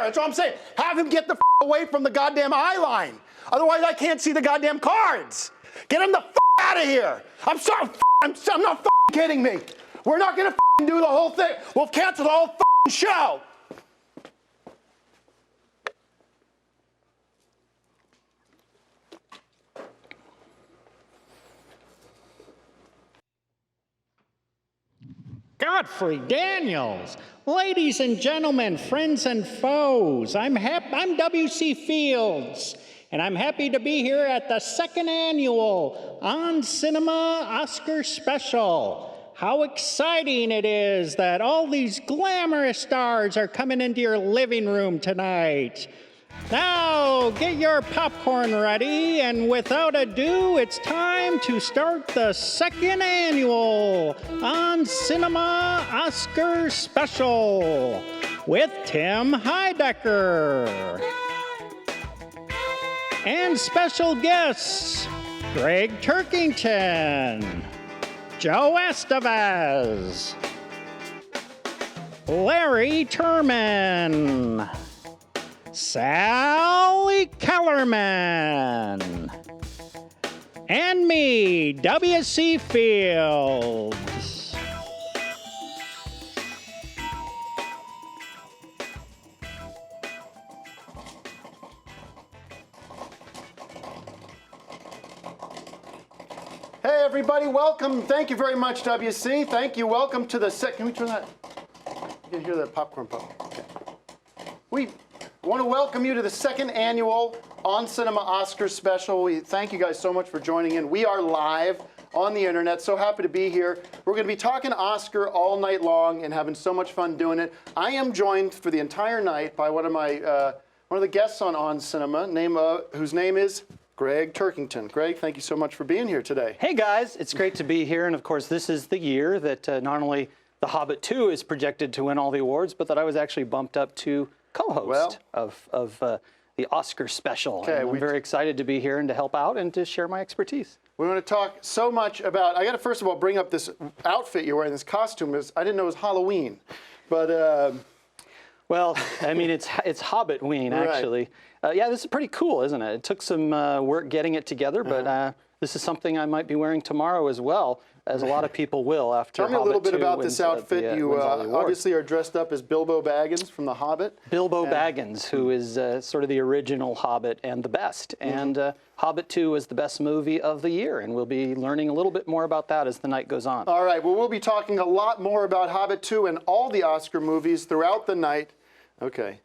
That's all I'm saying. Have him get the away from the goddamn eye line. Otherwise, I can't see the goddamn cards. Get him the out of here. I'm sorry. I'm not kidding me. We're not going to do the whole thing. We'll cancel the whole show. Godfrey Daniels. Ladies and gentlemen, friends and foes, I'm W.C. Fields, and I'm happy to be here at the second annual On Cinema Oscar Special. How exciting it is that all these glamorous stars are coming into your living room tonight. Now, get your popcorn ready, and without ado, it's time to start the second annual On Cinema Oscar Special with Tim Heidecker. And special guests, Gregg Turkington, Joe Estevez, Larry Turman, Sally Kellerman, and me, W.C. Fields. Hey, everybody, welcome. Thank you very much, W.C. Thank you. Welcome to the second. Can we turn that? You can hear that popcorn pop. Okay. We want to welcome you to the second annual On Cinema Oscar Special. We thank you guys so much for joining in. We are live on the internet. So happy to be here. We're going to be talking Oscar all night long and having so much fun doing it. I am joined for the entire night by one of the guests on Cinema, whose name is Gregg Turkington. Gregg, thank you so much for being here today. Hey guys, it's great to be here. And of course, this is the year that not only The Hobbit 2 is projected to win all the awards, but that I was actually bumped up to co-host of the Oscar special. Okay, I'm very excited to be here and to help out and to share my expertise. We want to talk so much about, I got to first of all bring up this outfit you're wearing, this costume. I didn't know it was Halloween, but... Well, I mean, it's Hobbit-ween, actually. Right. Yeah, this is pretty cool, isn't it? It took some work getting it together, but this is something I might be wearing tomorrow as well, as a lot of people will after Tell me Hobbit a little bit 2 about wins, this outfit. You obviously are dressed up as Bilbo Baggins from The Hobbit. Bilbo Baggins, who is sort of the original Hobbit and the best. And Hobbit 2 is the best movie of the year, and we'll be learning a little bit more about that as the night goes on. All right, well, we'll be talking a lot more about Hobbit 2 and all the Oscar movies throughout the night. Okay.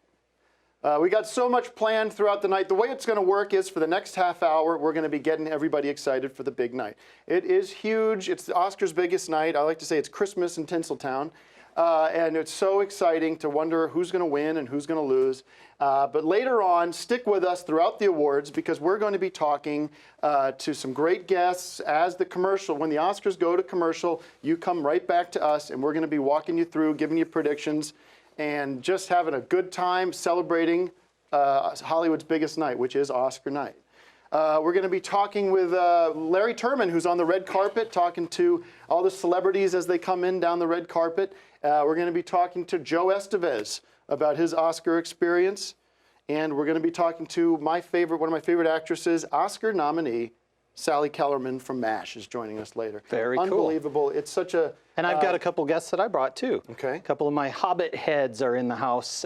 We got so much planned throughout the night. The way it's going to work is for the next half hour, we're going to be getting everybody excited for the big night. It is huge. It's the Oscars' biggest night. I like to say it's Christmas in Tinseltown. And it's so exciting to wonder who's going to win and who's going to lose. But later on, stick with us throughout the awards because we're going to be talking to some great guests as the commercial. When the Oscars go to commercial, you come right back to us, and we're going to be walking you through, giving you predictions, and just having a good time celebrating Hollywood's biggest night, which is Oscar night. We're going to be talking with Larry Turman, who's on the red carpet, talking to all the celebrities as they come in down the red carpet. We're going to be talking to Joe Estevez about his Oscar experience. And we're going to be talking to one of my favorite actresses, Oscar nominee, Sally Kellerman from MASH is joining us later. Very cool. Unbelievable. It's such a... And I've got a couple guests that I brought, too. Okay. A couple of my Hobbit heads are in the house.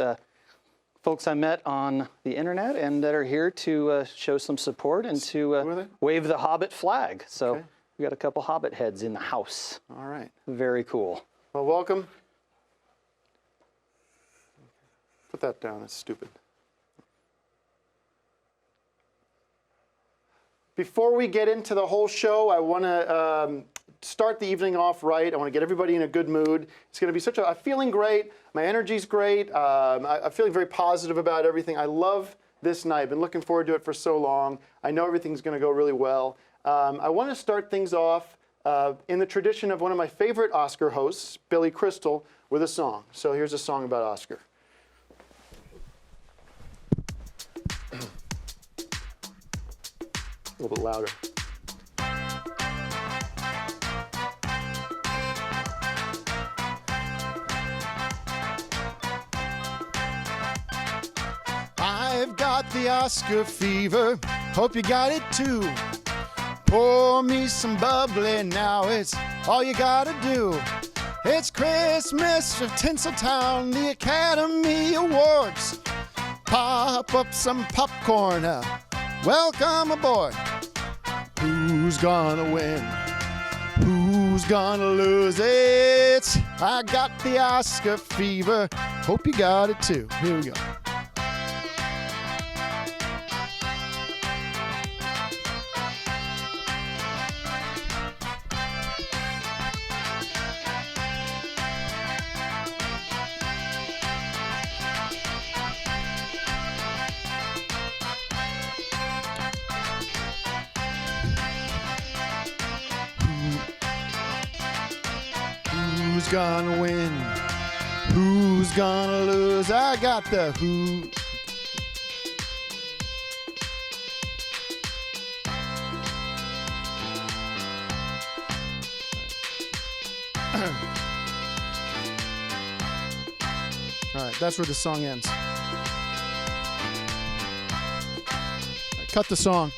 Folks I met on the internet and that are here to show some support and to wave the Hobbit flag. So we got a couple Hobbit heads in the house. All right. Very cool. Well, welcome. Put that down. That's stupid. Before we get into the whole show, I want to start the evening off right. I want to get everybody in a good mood. It's going to be I'm feeling great. My energy's great. I'm feeling very positive about everything. I love this night. I've been looking forward to it for so long. I know everything's going to go really well. I want to start things off in the tradition of one of my favorite Oscar hosts, Billy Crystal, with a song. So here's a song about Oscar. A little bit louder. got the Oscar fever, hope you got it too. Pour me some bubbly now, it's all you gotta do. It's Christmas of Tinseltown, the Academy Awards. Pop up some popcorn, welcome aboard. Who's gonna win? Who's gonna lose it? I got the Oscar fever, hope you got it too. Here we go. Who's gonna win? Who's gonna lose? I got the who. All right, that's where the song ends. Cut the song.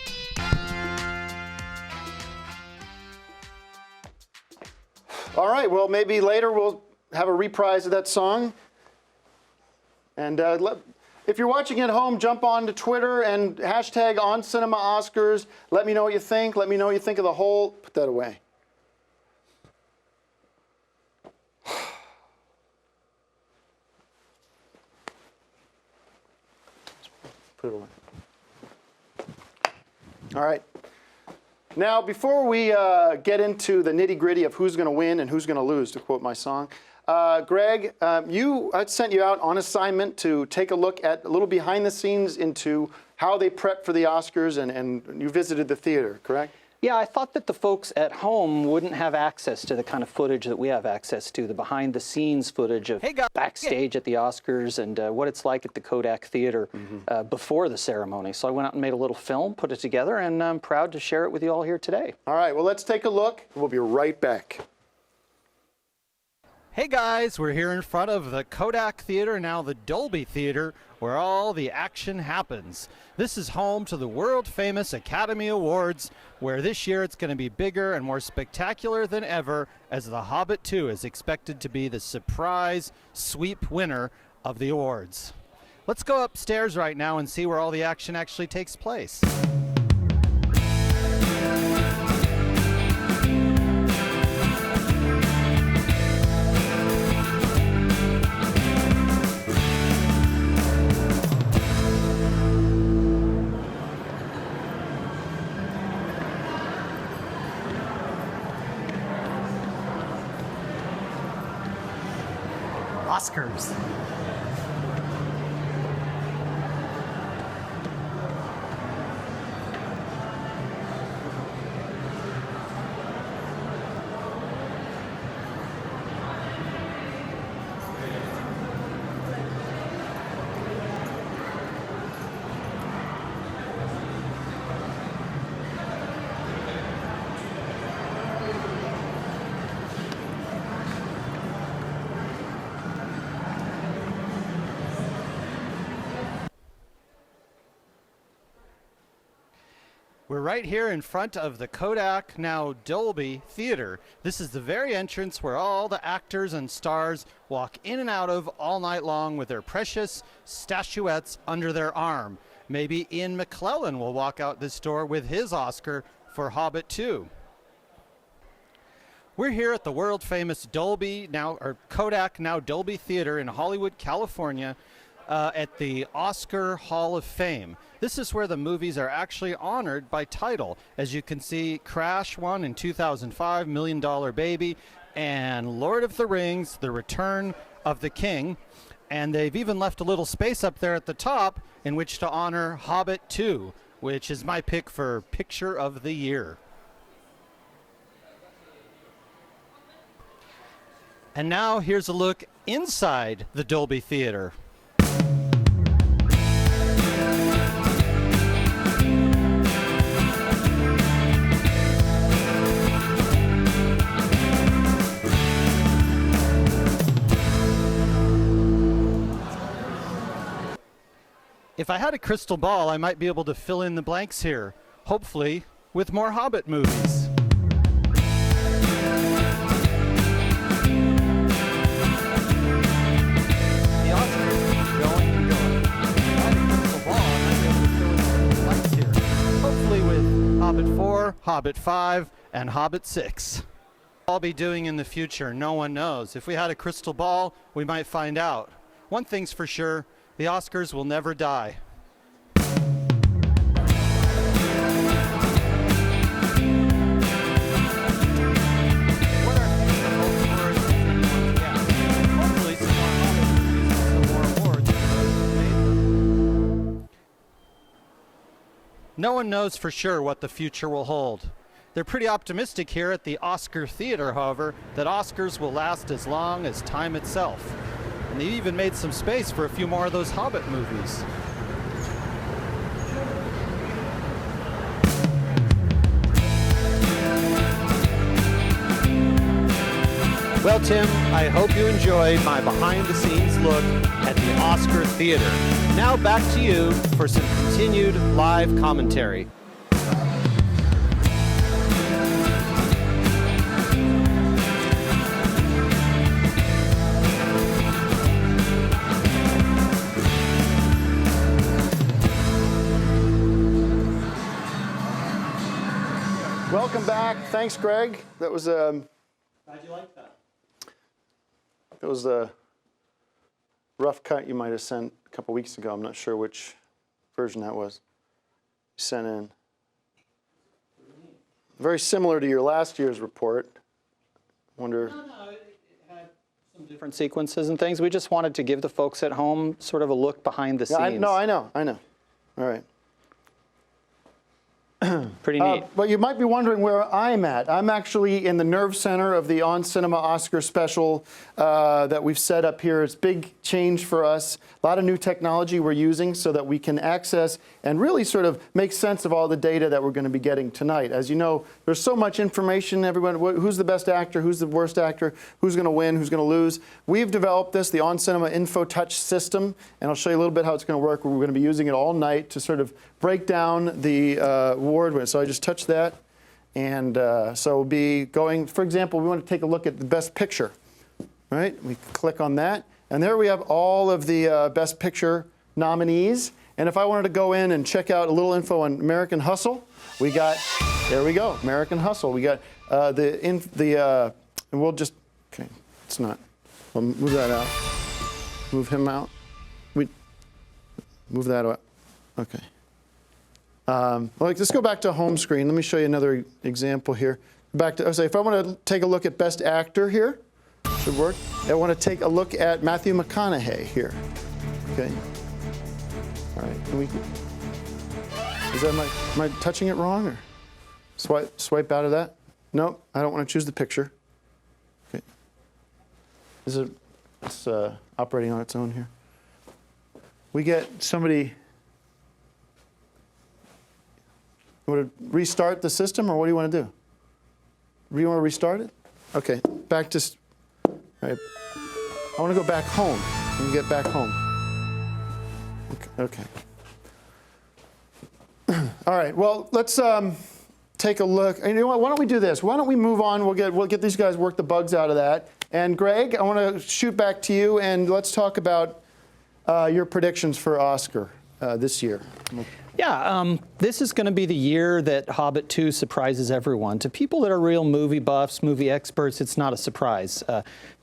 All right, well, maybe later we'll have a reprise of that song. And if you're watching at home, jump on to Twitter and hashtag #OnCinemaOscars. Let me know what you think. Let me know what you think of the whole. Put that away. Put it away. All right. Now, before we get into the nitty-gritty of who's going to win and who's going to lose, to quote my song, Gregg, I sent you out on assignment to take a look at a little behind the scenes into how they prep for the Oscars, and you visited the theater, correct? Yeah, I thought that the folks at home wouldn't have access to the kind of footage that we have access to, the behind-the-scenes footage of backstage at the Oscars and what it's like at the Kodak Theater before the ceremony. So I went out and made a little film, put it together, and I'm proud to share it with you all here today. All right, well, let's take a look. We'll be right back. Hey guys, we're here in front of the Kodak Theater, now the Dolby Theater, where all the action happens. This is home to the world-famous Academy Awards, where this year it's going to be bigger and more spectacular than ever, as The Hobbit 2 is expected to be the surprise sweep winner of the awards. Let's go upstairs right now and see where all the action actually takes place. Oscars. We're right here in front of the Kodak, now Dolby Theater. This is the very entrance where all the actors and stars walk in and out of all night long with their precious statuettes under their arm. Maybe Ian McClellan will walk out this door with his Oscar for Hobbit 2. We're here at the world famous Kodak, now Dolby Theater in Hollywood, California, at the Oscar Hall of Fame. This is where the movies are actually honored by title. As you can see, Crash won in 2005, $1 Million Baby, and Lord of the Rings, The Return of the King. And they've even left a little space up there at the top in which to honor Hobbit 2, which is my pick for Picture of the Year. And now here's a look inside the Dolby Theater. If If I had a crystal ball, I might be able to fill in the blanks here, hopefully with more Hobbit movies. The Oscars keep going and going. If I had a crystal ball, I might be able to fill in the blanks here, hopefully with Hobbit 4, Hobbit 5, and Hobbit 6. I'll be doing in the future, no one knows. If we had a crystal ball, we might find out. One thing's for sure, the Oscars will never die. What are things that most words that anyone can? Hopefully some more Hobbit movies and some more awards for those who made them. No one knows for sure what the future will hold. They're pretty optimistic here at the Oscar Theater, however, that Oscars will last as long as time itself. And they even made some space for a few more of those Hobbit movies. Well, Tim, I hope you enjoyed my behind-the-scenes look at the Oscar Theater. Now back to you for some continued live commentary. Welcome back. Thanks, Greg. That was How'd you like that? That was a rough cut you might have sent a couple weeks ago. I'm not sure which version that was. You sent in. Very similar to your last year's report. Wonder. No, it had some different sequences and things. We just wanted to give the folks at home sort of a look behind the scenes. I know. All right. Pretty neat. But you might be wondering where I'm at. I'm actually in the nerve center of the On Cinema Oscar special that we've set up here. It's a big change for us. A lot of new technology we're using so that we can access and really sort of make sense of all the data that we're going to be getting tonight. As you know, there's so much information. Everyone, who's the best actor? Who's the worst actor? Who's going to win? Who's going to lose? We've developed this, the On Cinema Info Touch system, and I'll show you a little bit how it's going to work. We're going to be using it all night to sort of break down the award. So I just touch that, and so we'll be going, for example, we want to take a look at the Best Picture, right? We click on that, and there we have all of the Best Picture nominees. And if I wanted to go in and check out a little info on American Hustle, we got, there we go, American Hustle. We got and we'll just, okay, it's not, we'll move that out, move him out, we move that out, okay. Let's go back to home screen. Let me show you another example here. Back to, if I want to take a look at Best Actor here, should work. I want to take a look at Matthew McConaughey here. Okay. All right. Is that am I touching it wrong or swipe out of that? No, I don't want to choose the picture. Okay. It's operating on its own here. We get somebody. You want to restart the system, or what do you want to do? Do you want to restart it? Okay, back to, all right. I want to go back home. Let me get back home. Okay. All right, well, let's take a look. And you know what, why don't we do this? Why don't we move on? We'll get these guys work the bugs out of that. And Greg, I want to shoot back to you, and let's talk about your predictions for Oscar this year. Yeah, this is going to be the year that Hobbit 2 surprises everyone. To people that are real movie buffs, movie experts, it's not a surprise.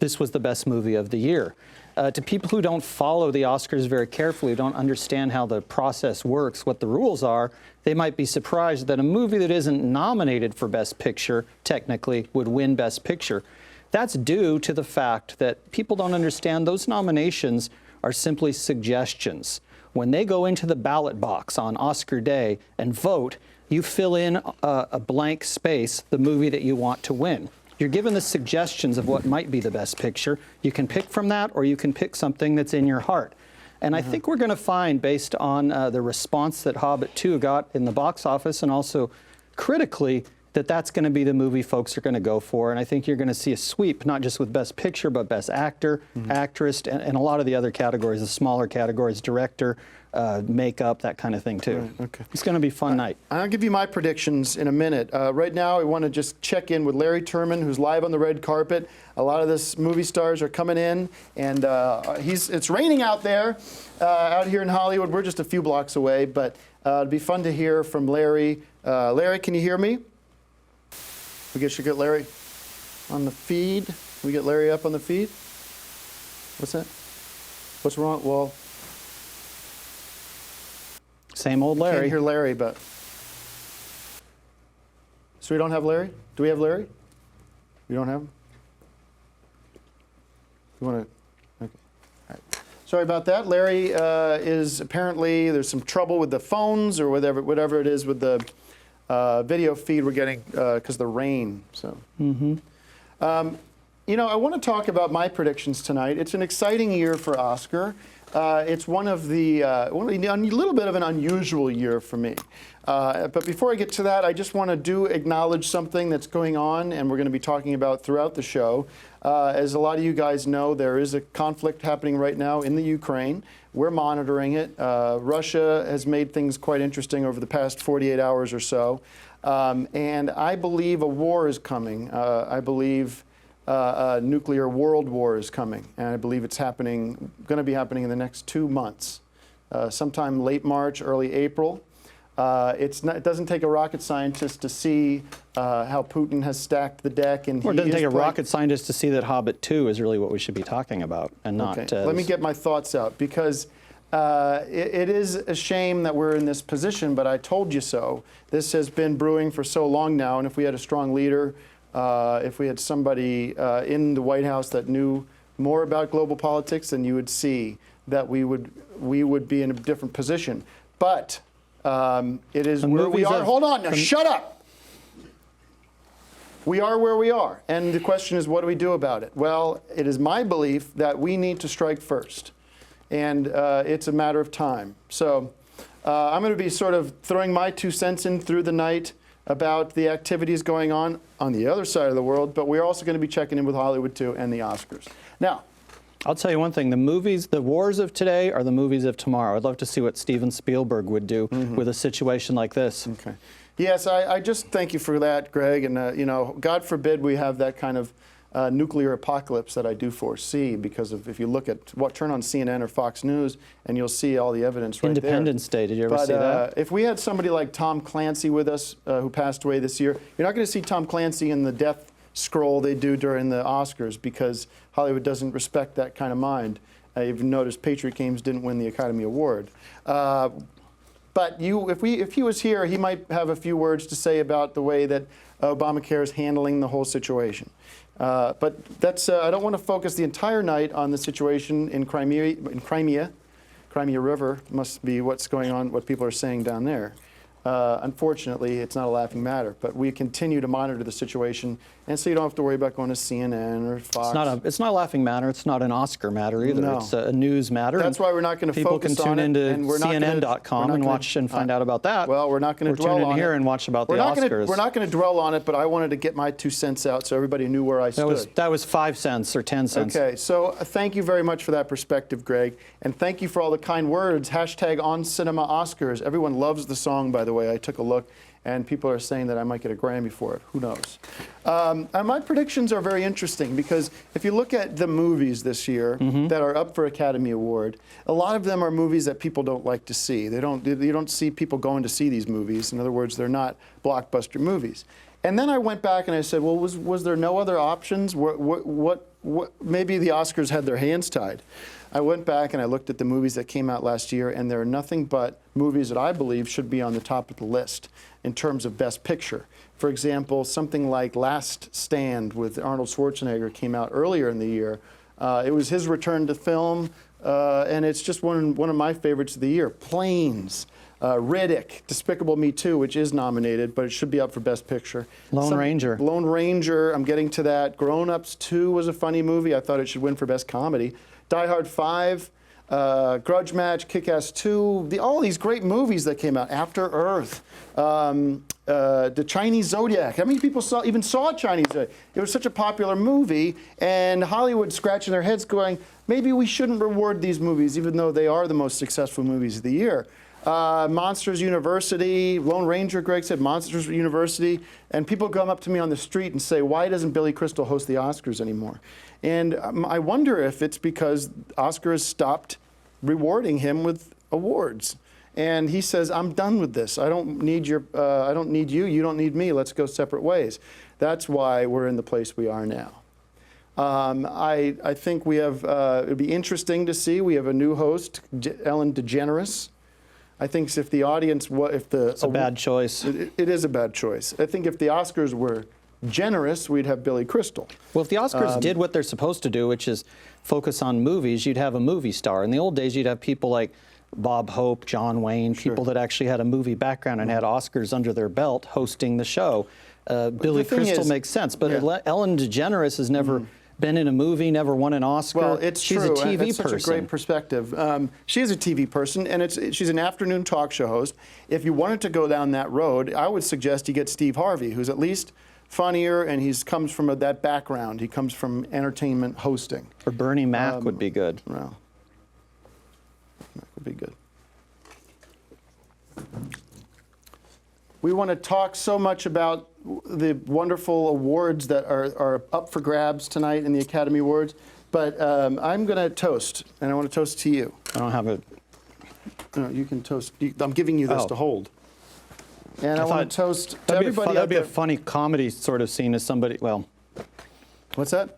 This was the best movie of the year. To people who don't follow the Oscars very carefully, who don't understand how the process works, what the rules are, they might be surprised that a movie that isn't nominated for Best Picture, technically, would win Best Picture. That's due to the fact that people don't understand those nominations are simply suggestions. When they go into the ballot box on Oscar day and vote, you fill in a blank space, the movie that you want to win. You're given the suggestions of what might be the best picture. You can pick from that, or you can pick something that's in your heart. And I think we're going to find, based on the response that Hobbit 2 got in the box office and also critically, that's going to be the movie folks are going to go for. And I think you're going to see a sweep, not just with Best Picture, but Best Actor, Actress, and a lot of the other categories, the smaller categories, Director, makeup, that kind of thing, too. Right, okay. It's going to be a fun night. I'll give you my predictions in a minute. Right now, I want to just check in with Larry Turman, who's live on the red carpet. A lot of this movie stars are coming in, and it's raining out there, out here in Hollywood. We're just a few blocks away, but it'd be fun to hear from Larry. Larry, can you hear me? We should get Larry on the feed. We get Larry up on the feed? What's that? What's wrong? Well, Same old can't Larry. hear Larry, but. So we don't have Larry? Do we have Larry? We don't have him? You want to? Okay. All right. Sorry about that. Larry is apparently, there's some trouble with the phones or whatever it is with the video feed we're getting because of the rain. So. You know, I want to talk about my predictions tonight. It's an exciting year for Oscar. It's one of the a little bit of an unusual year for me. But before I get to that, I just want to acknowledge something that's going on, and we're going to be talking about throughout the show. As a lot of you guys know, there is a conflict happening right now in the Ukraine. We're monitoring it. Russia has made things quite interesting over the past 48 hours or so. And I believe a war is coming. I believe a nuclear world war is coming, and I believe it's going to be happening in the next 2 months, sometime late March, early April. It doesn't take a rocket scientist to see how Putin has stacked the deck, and Or it doesn't take a rocket scientist to see that Hobbit 2 is really what we should be talking about, and not. Okay. Let me get my thoughts out, because it is a shame that we're in this position, but I told you so. This has been brewing for so long now, and if we had a strong leader, if we had somebody in the White House that knew more about global politics, then you would see that we would be in a different position. But it is where we are. Hold on, now shut up. We are where we are, and the question is, what do we do about it? Well, it is my belief that we need to strike first, and it's a matter of time. So I'm going to be sort of throwing my 2 cents in through the night about the activities going on the other side of the world, but we're also going to be checking in with Hollywood too and the Oscars. Now, I'll tell you one thing, the wars of today are the movies of tomorrow. I'd love to see what Steven Spielberg would do with a situation like this. Okay. Yes, I just thank you for that, Greg, and you know, God forbid we have that kind of nuclear apocalypse that I do foresee, because if you look at turn on CNN or Fox News, and you'll see all the evidence right there. Independence Day, did you ever see that? If we had somebody like Tom Clancy with us, who passed away this year, you're not going to see Tom Clancy in the death scroll they do during the Oscars, because Hollywood doesn't respect that kind of mind. You've noticed Patriot Games didn't win the Academy Award. But if he was here, he might have a few words to say about the way that Obamacare is handling the whole situation. But that's I don't want to focus the entire night on the situation in Crimea. Crimea River must be what's going on, what people are saying down there. Unfortunately, it's not a laughing matter, but we continue to monitor the situation, and so you don't have to worry about going to CNN or Fox. It's not a laughing matter. It's not an Oscar matter either. No. It's a news matter. That's why we're not going to focus on it. People can tune into CNN.com and watch and find out about that. Well, we're not going to dwell on it. Tune in here and watch about the Oscars. We're not going to dwell on it, but I wanted to get my 2 cents out so everybody knew where I stood. That was 5 cents or 10 cents. Okay, so thank you very much for that perspective, Greg, and thank you for all the kind words. #OnCinemaOscars. Everyone loves the song, by the way. I took a look, and people are saying that I might get a Grammy for it. Who knows? And my predictions are very interesting, because if you look at the movies this year that are up for Academy Award, a lot of them are movies that people don't like to see. You don't see people going to see these movies. In other words, they're not blockbuster movies. And then I went back and I said, well, was there no other options? Maybe the Oscars had their hands tied. I went back and I looked at the movies that came out last year, and there are nothing but movies that I believe should be on the top of the list in terms of Best Picture. For example, something like Last Stand with Arnold Schwarzenegger came out earlier in the year. It was his return to film, and it's just one of my favorites of the year. Planes. Riddick, Despicable Me 2, which is nominated, but it should be up for Best Picture. Lone Ranger. Lone Ranger, I'm getting to that. Grown Ups 2 was a funny movie. I thought it should win for Best Comedy. Die Hard 5, Grudge Match, Kick-Ass 2, all these great movies that came out. After Earth, the Chinese Zodiac. How many people even saw Chinese Zodiac? It was such a popular movie, and Hollywood scratching their heads going, maybe we shouldn't reward these movies, even though they are the most successful movies of the year. Monsters University, Lone Ranger, Gregg said Monsters University, and people come up to me on the street and say, why doesn't Billy Crystal host the Oscars anymore? And I wonder if it's because Oscar has stopped rewarding him with awards. And he says, I'm done with this. I don't need you, you don't need me, let's go separate ways. That's why we're in the place we are now. I think we have, it'd be interesting to see, we have a new host, Ellen DeGeneres. I think if the audience, It's a bad choice. It is a bad choice. I think if the Oscars were generous, we'd have Billy Crystal. Well, if the Oscars did what they're supposed to do, which is focus on movies, you'd have a movie star. In the old days, you'd have people like Bob Hope, John Wayne, people that actually had a movie background and had Oscars under their belt hosting the show. Billy Crystal makes sense, but Ellen DeGeneres has never been in a movie, never won an Oscar. Well, it's she's true. a TV That's person. such a great perspective. She is a TV person, and she's an afternoon talk show host. If you wanted to go down that road, I would suggest you get Steve Harvey, who's at least funnier, and he comes from that background. He comes from entertainment hosting. Or Bernie Mac would be good. Well, that would be good. We want to talk so much about the wonderful awards that are up for grabs tonight in the Academy Awards, but I'm going to toast, and I want to toast to you. I don't have a... No, you can toast. I'm giving you this to hold. And I want to toast to everybody out That'd be there. a funny comedy sort of scene as somebody, well... What's that?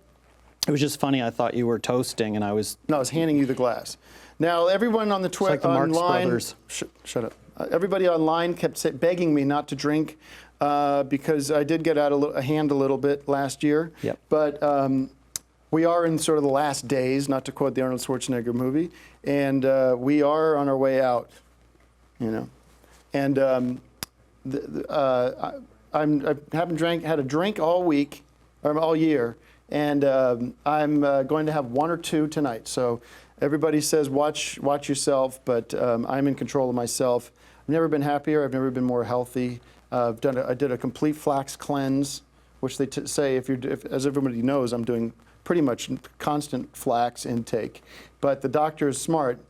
It was just funny. I thought you were toasting, and I was... No, I was handing you the glass. Now, everyone on the Twitter, like the Marx online... Brothers. Shut up. Everybody online kept begging me not to drink because I did get out a hand a little bit last year. Yep. But we are in sort of the last days, not to quote the Arnold Schwarzenegger movie, and we are on our way out, you know. And I haven't had a drink all week, or all year, and I'm going to have one or two tonight. So everybody says watch yourself, but I'm in control of myself. I've never been happier. I've never been more healthy. I did a complete flax cleanse, which they say as everybody knows, I'm doing pretty much constant flax intake. But the doctor is smart.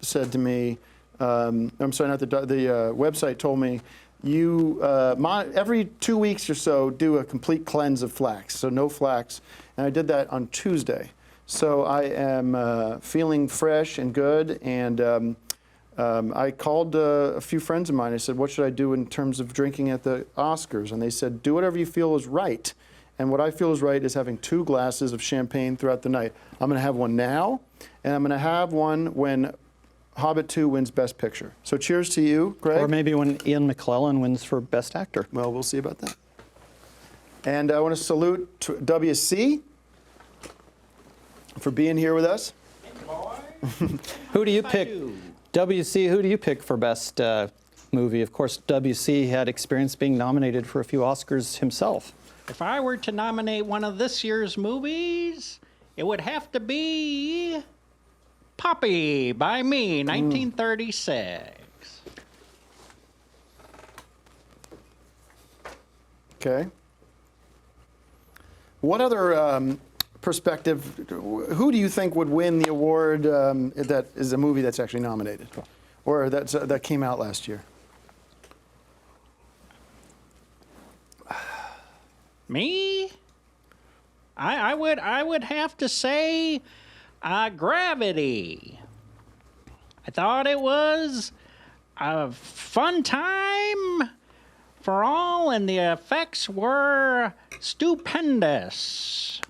Said to me, I'm sorry, not the website told me, you every 2 weeks or so do a complete cleanse of flax, so no flax. And I did that on Tuesday. So I am feeling fresh and good, and I called a few friends of mine. I said, what should I do in terms of drinking at the Oscars? And they said, do whatever you feel is right. And what I feel is right is having 2 glasses of champagne throughout the night. I'm going to have one now, and I'm going to have one when Hobbit 2 wins Best Picture. So cheers to you, Gregg. Or maybe when Ian McKellen wins for Best Actor. Well, we'll see about that. And I want to salute WC for being here with us. Who do you pick? WC, who do you pick for Best Movie? Of course, WC had experience being nominated for a few Oscars himself. If I were to nominate one of this year's movies, it would have to be Poppy by me, 1936. Okay. What other perspective, who do you think would win the award that is a movie that's actually nominated or that came out last year? Me? I would have to say Gravity. I thought it was a fun time for all, and the effects were stupendous.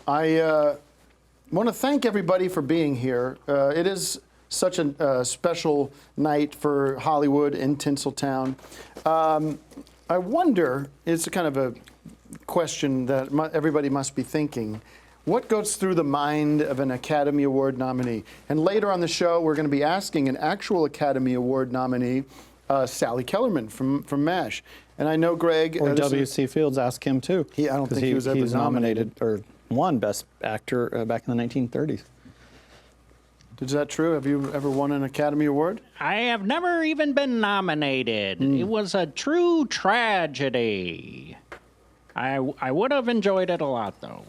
I want to thank everybody for being here. It is such a special night for Hollywood in Tinseltown. I wonder, it's a kind of a question that everybody must be thinking, what goes through the mind of an Academy Award nominee? And later on the show, we're going to be asking an actual Academy Award nominee, Sally Kellerman from MASH. And I know Gregg... Or W.C. Fields, ask him too. I don't think he was ever nominated. Or won Best Actor back in the 1930s. Is that true? Have you ever won an Academy Award? I have never even been nominated. It was a true tragedy. I would have enjoyed it a lot, though.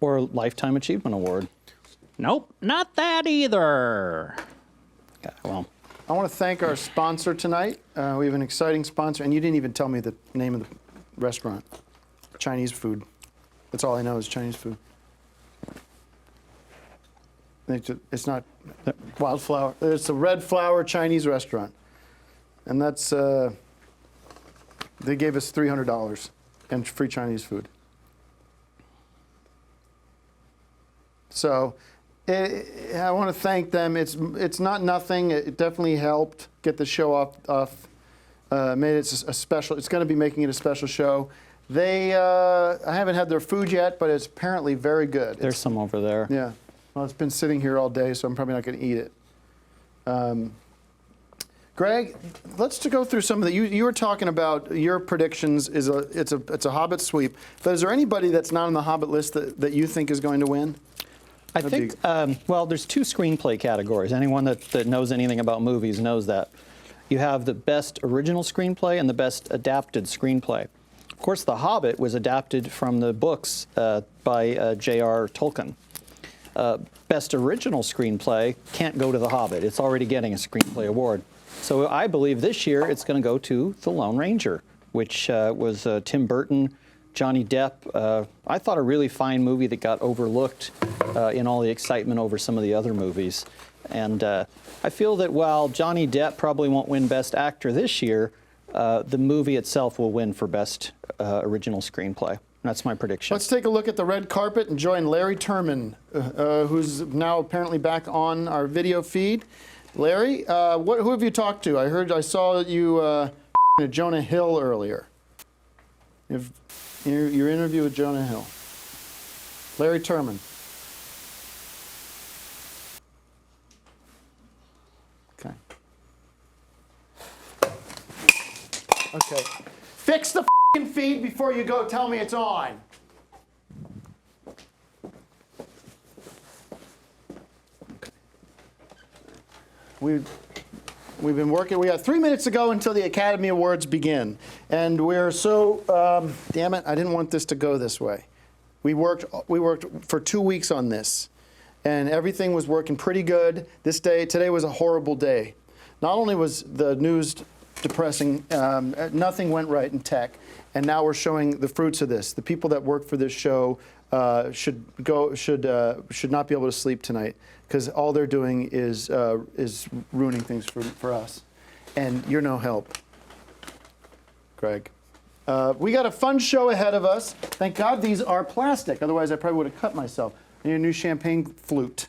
Or Lifetime Achievement Award. Nope, not that either. Yeah, well, I want to thank our sponsor tonight. We have an exciting sponsor, and you didn't even tell me the name of the restaurant. Chinese food. That's all I know is Chinese food. It's not Wildflower. It's a Red Flower Chinese restaurant. And that's, they gave us $300 and free Chinese food. So I want to thank them. It's not nothing. It definitely helped get the show off. Made it a special. It's going to be making it a special show. They I haven't had their food yet, but it's apparently very good. there's some over there. Yeah. Well, it's been sitting here all day, so I'm probably not going to eat it. Greg, let's go through some of the. You were talking about your predictions. It's a Hobbit sweep. But is there anybody that's not on the Hobbit list that you think is going to win? I think, well, there's two screenplay categories. Anyone that knows anything about movies knows that. You have the best original screenplay and the best adapted screenplay. Of course, The Hobbit was adapted from the books by J.R. Tolkien. Best original screenplay can't go to The Hobbit. It's already getting a screenplay award. So I believe this year it's going to go to The Lone Ranger, which was Tim Burton, Johnny Depp. I thought a really fine movie that got overlooked in all the excitement over some of the other movies. And I feel that while Johnny Depp probably won't win Best Actor this year, the movie itself will win for Best Original Screenplay. That's my prediction. Let's take a look at the red carpet and join Larry Turman, who's now apparently back on our video feed. Larry, who have you talked to? I saw you Jonah Hill earlier. Your interview with Jonah Hill. Larry Turman. Okay. Okay. Fix the feed before you go tell me it's on. We've been working. We got 3 minutes to go until the Academy Awards begin, and we're so damn it! I didn't want this to go this way. We worked for 2 weeks on this, and everything was working pretty good. Today was a horrible day. Not only was the news depressing, nothing went right in tech, and now we're showing the fruits of this. The people that work for this show should not be able to sleep tonight, because all they're doing is ruining things for us, and you're no help, Greg. We got a fun show ahead of us. Thank God these are plastic, otherwise I probably would have cut myself. I need a new champagne flute,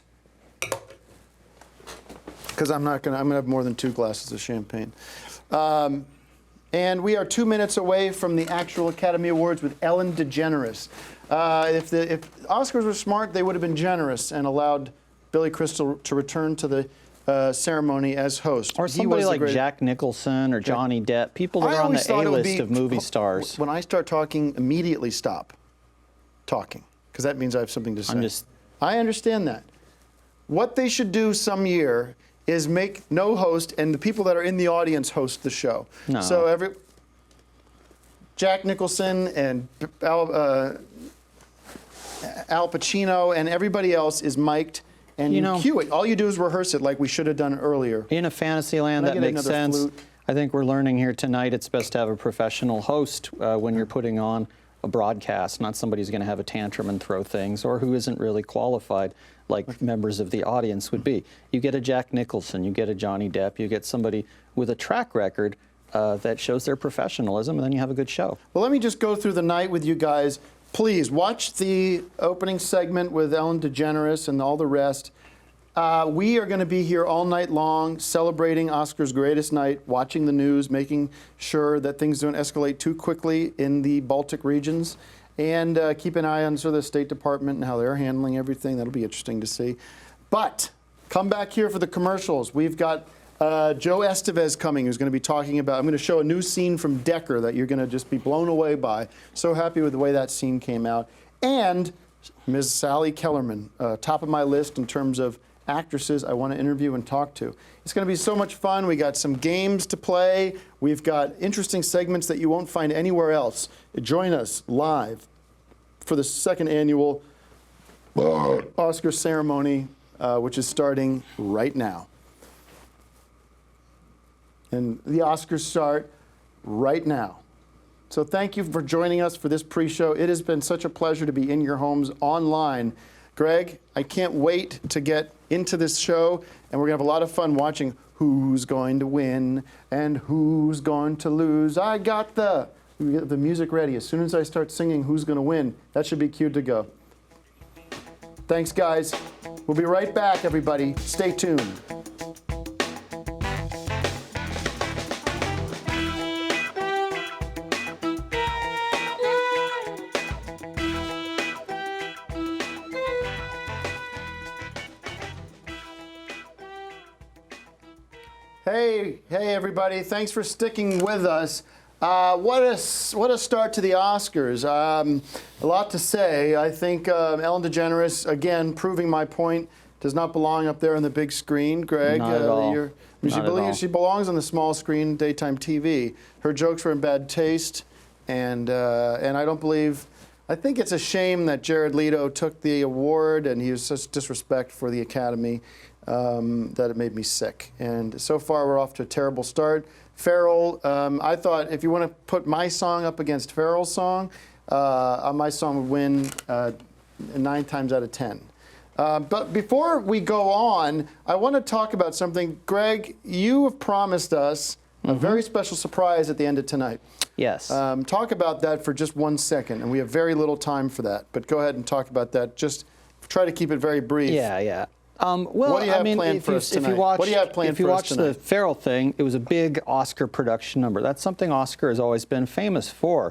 because I'm gonna have more than 2 glasses of champagne. And we are 2 minutes away from the actual Academy Awards with Ellen DeGeneres. If Oscars were smart, they would have been generous and allowed Billy Crystal to return to the ceremony as host. Or somebody like Jack Nicholson or Johnny Depp, people that are on the A-list of movie stars. When I start talking, immediately stop talking, because that means I have something to say. I understand that. What they should do some year is make no host, and the people that are in the audience host the show. No. So Jack Nicholson and Al Pacino and everybody else is mic'd, and you cue it. All you do is rehearse it like we should have done earlier. In a fantasy land, that makes sense. Flute? I think we're learning here tonight it's best to have a professional host when you're putting on a broadcast, not somebody who's going to have a tantrum and throw things, or who isn't really qualified like members of the audience would be. You get a Jack Nicholson, you get a Johnny Depp, you get somebody with a track record that shows their professionalism, and then you have a good show. Well, let me just go through the night with you guys. Please watch the opening segment with Ellen DeGeneres and all the rest. We are going to be here all night long celebrating Oscar's greatest night, watching the news, making sure that things don't escalate too quickly in the Baltic regions, and keep an eye on sort of the State Department and how they're handling everything. That'll be interesting to see. But come back here for the commercials. We've got Joe Estevez coming, who's going to be talking about, I'm going to show a new scene from Decker that you're going to just be blown away by. So happy with the way that scene came out. And Ms. Sally Kellerman, top of my list in terms of actresses I want to interview and talk to. It's going to be so much fun. We got some games to play. We've got interesting segments that you won't find anywhere else. Join us live for the second annual Oscar ceremony, which is starting right now. And the Oscars start right now. So thank you for joining us for this pre-show. It has been such a pleasure to be in your homes online. Gregg, I can't wait to get into this show, and we're going to have a lot of fun watching who's going to win and who's going to lose. I got the music ready. As soon as I start singing who's going to win, that should be cued to go. Thanks, guys. We'll be right back, everybody. Stay tuned. Hey, everybody! Thanks for sticking with us. What a start to the Oscars. A lot to say. I think Ellen DeGeneres, again, proving my point, does not belong up there on the big screen. Gregg, not at all. She belongs on the small screen, daytime TV. Her jokes were in bad taste, and I don't believe. I think it's a shame that Jared Leto took the award, and he was such disrespect for the Academy. That it made me sick. And so far, we're off to a terrible start. Farrell, I thought if you want to put my song up against Farrell's song, my song would win 9 times out of 10. But before we go on, I want to talk about something. Gregg, you have promised us a very special surprise at the end of tonight. Yes. Talk about that for just 1 second, and we have very little time for that. But go ahead and talk about that. Just try to keep it very brief. Yeah. Well, what do you have planned for us tonight? What do you have planned for us tonight? If you watch the Farrell thing, it was a big Oscar production number. That's something Oscar has always been famous for.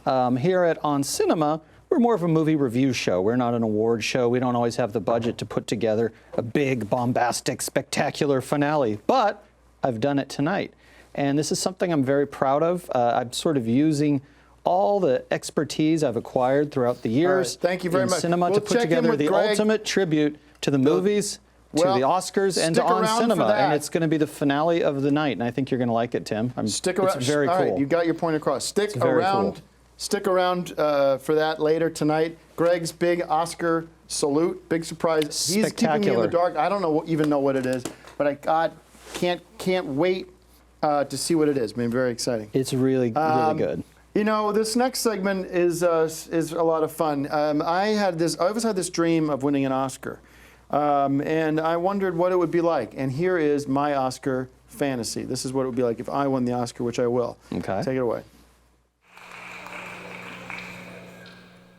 Here at On Cinema, we're more of a movie review show. We're not an award show. We don't always have the budget to put together a big, bombastic, spectacular finale. But I've done it tonight. And this is something I'm very proud of. I'm sort of using all the expertise I've acquired throughout the years Thank you very in much. cinema to put together the ultimate tribute to the movies, to the Oscars, and to On Cinema. And it's going to be the finale of the night. And I think you're going to like it, Tim. Stick around. It's very cool. All right, you got your point across. Stick around for that later tonight. Gregg's big Oscar salute, big surprise. He's keeping me in the dark. I don't even know what it is, but I can't wait to see what it is. Been very exciting. It's really good. You know, this next segment is a lot of fun. I always had this dream of winning an Oscar, and I wondered what it would be like. And here is my Oscar fantasy. This is what it would be like if I won the Oscar, which I will. Okay. Take it away.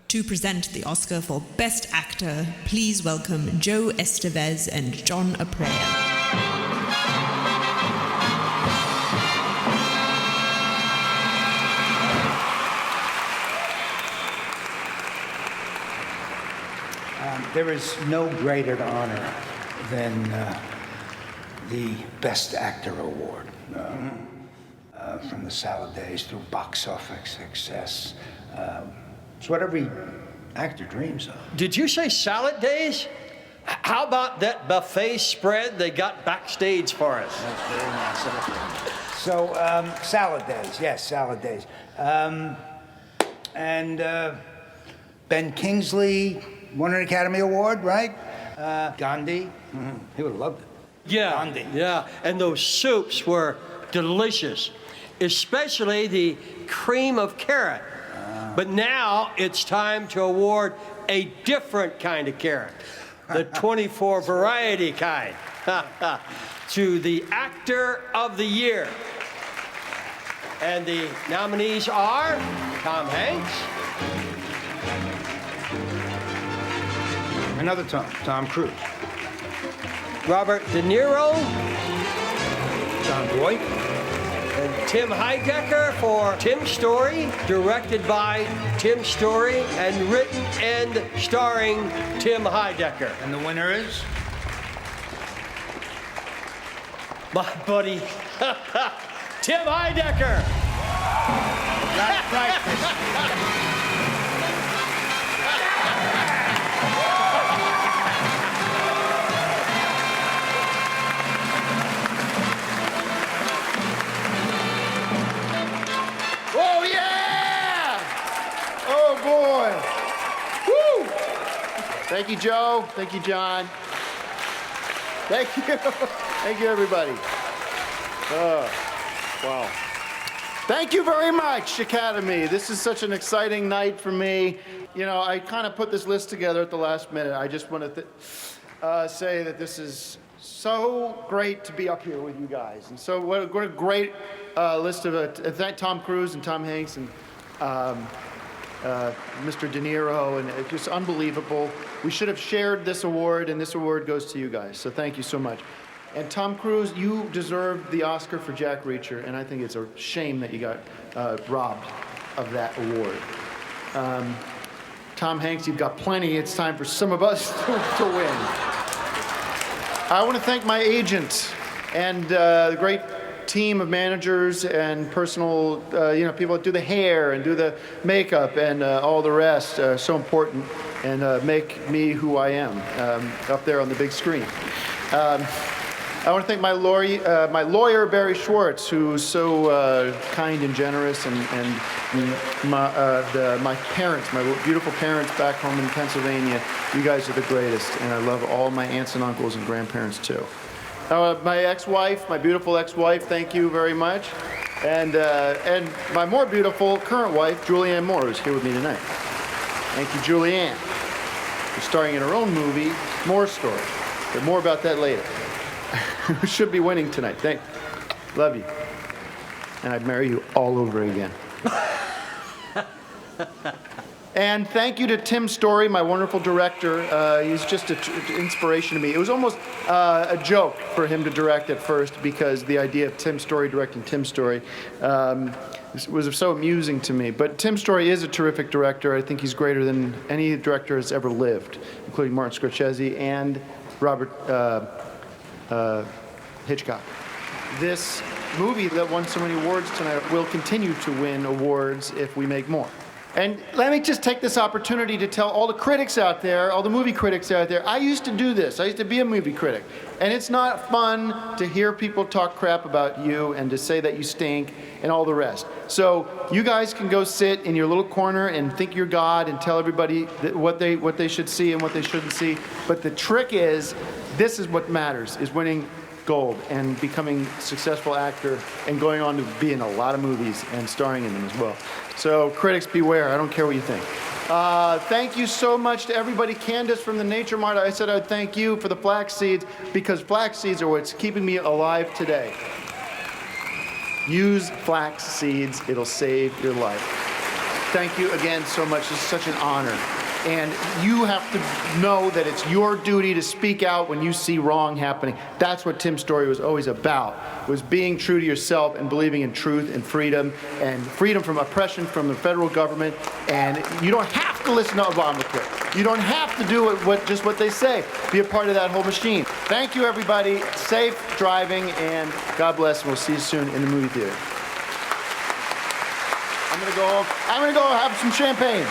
To present the Oscar for Best Actor, please welcome Joe Estevez and John Aprea. There is no greater honor than the Best Actor Award. From the salad days through box office success. It's what every actor dreams of. Did you say salad days? How about that buffet spread they got backstage for us? That's very nice of you. So, salad days, yes, salad days. And Ben Kingsley won an Academy Award, right? Gandhi, he would have loved it. Yeah, Gandhi. yeah, and those soups were delicious, especially the cream of carrot. But now it's time to award a different kind of carrot, the 24 variety kind, to the Actor of the Year. And the nominees are Tom Hanks. Another Tom Cruise. Robert De Niro. John Boyd. And Tim Heidecker for Tim Story, directed by Tim Story and written and starring Tim Heidecker. And the winner is? My buddy, Tim Heidecker. That's right. Thank you, Joe. Thank you, John. Thank you. Thank you, everybody. Wow. Thank you very much, Academy. This is such an exciting night for me. You know, I kind of put this list together at the last minute. I just want to say that this is so great to be up here with you guys. And so what a great list of thank Tom Cruise and Tom Hanks and Mr. De Niro, and it's just unbelievable. We should have shared this award, and this award goes to you guys. So thank you so much. And Tom Cruise, you deserve the Oscar for Jack Reacher, and I think it's a shame that you got robbed of that award. Tom Hanks, you've got plenty. It's time for some of us to win. I want to thank my agent and the great team of managers and personal, people that do the hair and do the makeup and all the rest. So important and make me who I am up there on the big screen. I want to thank my lawyer, Barry Schwartz, who's so kind and generous, and my parents, my beautiful parents back home in Pennsylvania. You guys are the greatest, and I love all my aunts and uncles and grandparents too. My ex-wife, my beautiful ex-wife, thank you very much. And my more beautiful current wife, Julianne Moore, who's here with me tonight. Thank you, Julianne. She's starring in her own movie, More Story. But more about that later. Who should be winning tonight. Love you. And I'd marry you all over again. And thank you to Tim Story, my wonderful director. He's just an inspiration to me. It was almost a joke for him to direct at first, because the idea of Tim Story directing Tim Story was so amusing to me. But Tim Story is a terrific director. I think he's greater than any director has ever lived, including Martin Scorsese and Robert Hitchcock. This movie that won so many awards tonight will continue to win awards if we make more. And let me just take this opportunity to tell all the critics out there, all the movie critics out there, I used to do this. I used to be a movie critic. And it's not fun to hear people talk crap about you and to say that you stink and all the rest. So you guys can go sit in your little corner and think you're God and tell everybody what they should see and what they shouldn't see. But the trick is, this is what matters, is winning gold and becoming a successful actor and going on to be in a lot of movies and starring in them as well. So critics beware, I don't care what you think. Thank you so much to everybody. Candace from the Nature Mart, I said I'd thank you for the flax seeds, because flax seeds are what's keeping me alive today. Use flax seeds, it'll save your life. Thank you again so much, it's such an honor. And you have to know that it's your duty to speak out when you see wrong happening. That's what Tim's story was always about, was being true to yourself and believing in truth and freedom from oppression from the federal government. And you don't have to listen to Obamacare. You don't have to do just what they say. Be a part of that whole machine. Thank you, everybody. Safe driving, and God bless, and we'll see you soon in the movie theater. I'm gonna go have some champagne.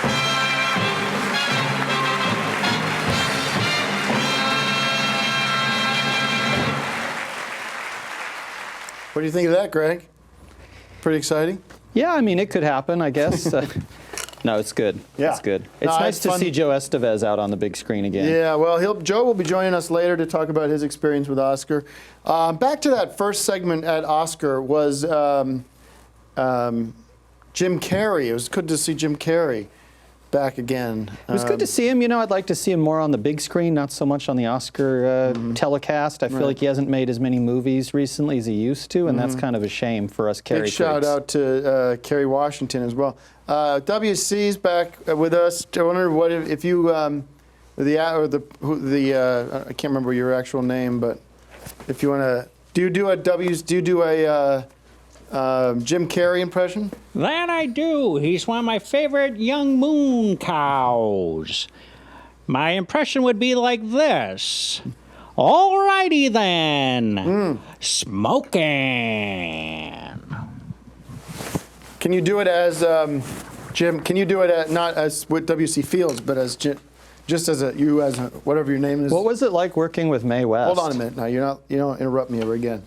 What do you think of that, Greg? Pretty exciting? Yeah, I mean, it could happen, I guess. No, it's good. Yeah. It's good. It's nice to see Joe Estevez out on the big screen again. Yeah, well, Joe will be joining us later to talk about his experience with Oscar. Back to that first segment at Oscar was Jim Carrey. It was good to see Jim Carrey back again. It was good to see him. You know, I'd like to see him more on the big screen, not so much on the Oscar telecast. I feel like he hasn't made as many movies recently as he used to, and that's kind of a shame for us Carey critics. Big shout out to Kerry Washington as well. WC's back with us. I wonder what if you I can't remember your actual name, but if you want to, do you do a Jim Carrey impression? That I do. He's one of my favorite young moon cows. My impression would be like this. All righty then. Smoking. Can you do it as Jim? Can you do it not as with W.C. Fields, but as just as whatever your name is? What was it like working with Mae West? Hold on a minute. Now you don't interrupt me ever again.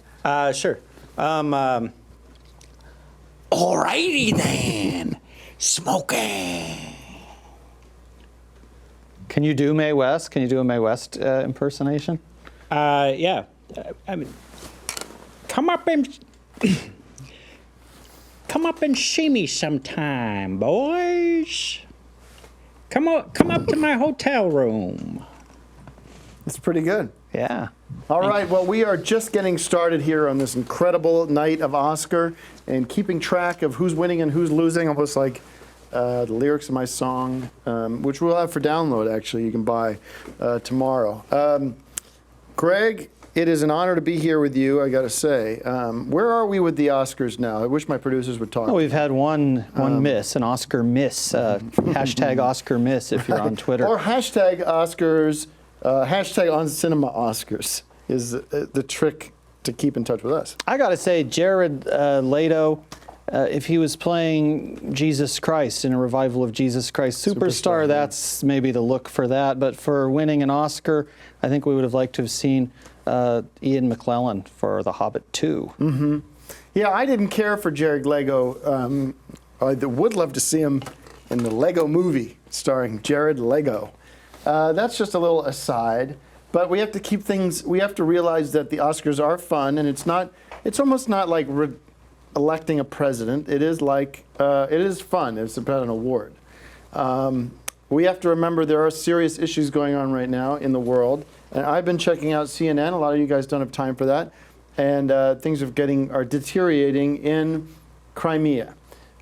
Sure. Alrighty then. Smoking. Can you do Mae West? Can you do a Mae West impersonation? Yeah. I mean, come up and see me sometime, boys. Come up to my hotel room. It's pretty good. Yeah. All right, well, we are just getting started here on this incredible night of Oscar and keeping track of who's winning and who's losing, almost like the lyrics of my song, which we'll have for download, actually, you can buy tomorrow. Gregg, it is an honor to be here with you, I got to say. Where are we with the Oscars now? I wish my producers would talk. Oh, we've had one miss, an Oscar miss. Hashtag Oscar miss if you're on Twitter. Or hashtag Oscars, hashtag on cinema Oscars is the trick to keep in touch with us. I got to say, Jared Leto, if he was playing Jesus Christ in a revival of Jesus Christ Superstar, that's maybe the look for that. But for winning an Oscar, I think we would have liked to have seen Ian McKellen for The Hobbit 2. Mm-hmm. Yeah, I didn't care for Jared Leto. I would love to see him in the Lego movie starring Jared Leto. That's just a little aside. But we have to keep things, we have to realize that the Oscars are fun, and it's almost not like electing a president. It is like, it is fun. It's about an award. We have to remember there are serious issues going on right now in the world. And I've been checking out CNN. A lot of you guys don't have time for that. And things are deteriorating in Crimea.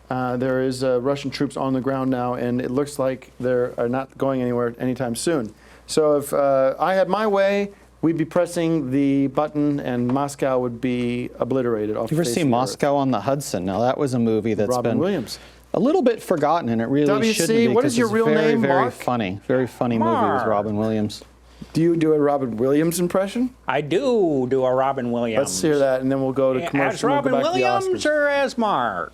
There is Russian troops on the ground now, and it looks like they are not going anywhere anytime soon. So if I had my way, we'd be pressing the button, and Moscow would be obliterated off the face of the earth. You ever seen Moscow on the Hudson? Now, that was a movie that's Robin been Williams. A little bit forgotten, and it really shouldn't be. WC, what is your real name, very Mark? funny. Very funny movie with Robin Williams. Do you do a Robin Williams impression? I do a Robin Williams. Let's hear that, and then we'll go to commercial. As Robin and we'll go back to the Williams Oscars. or as Mark?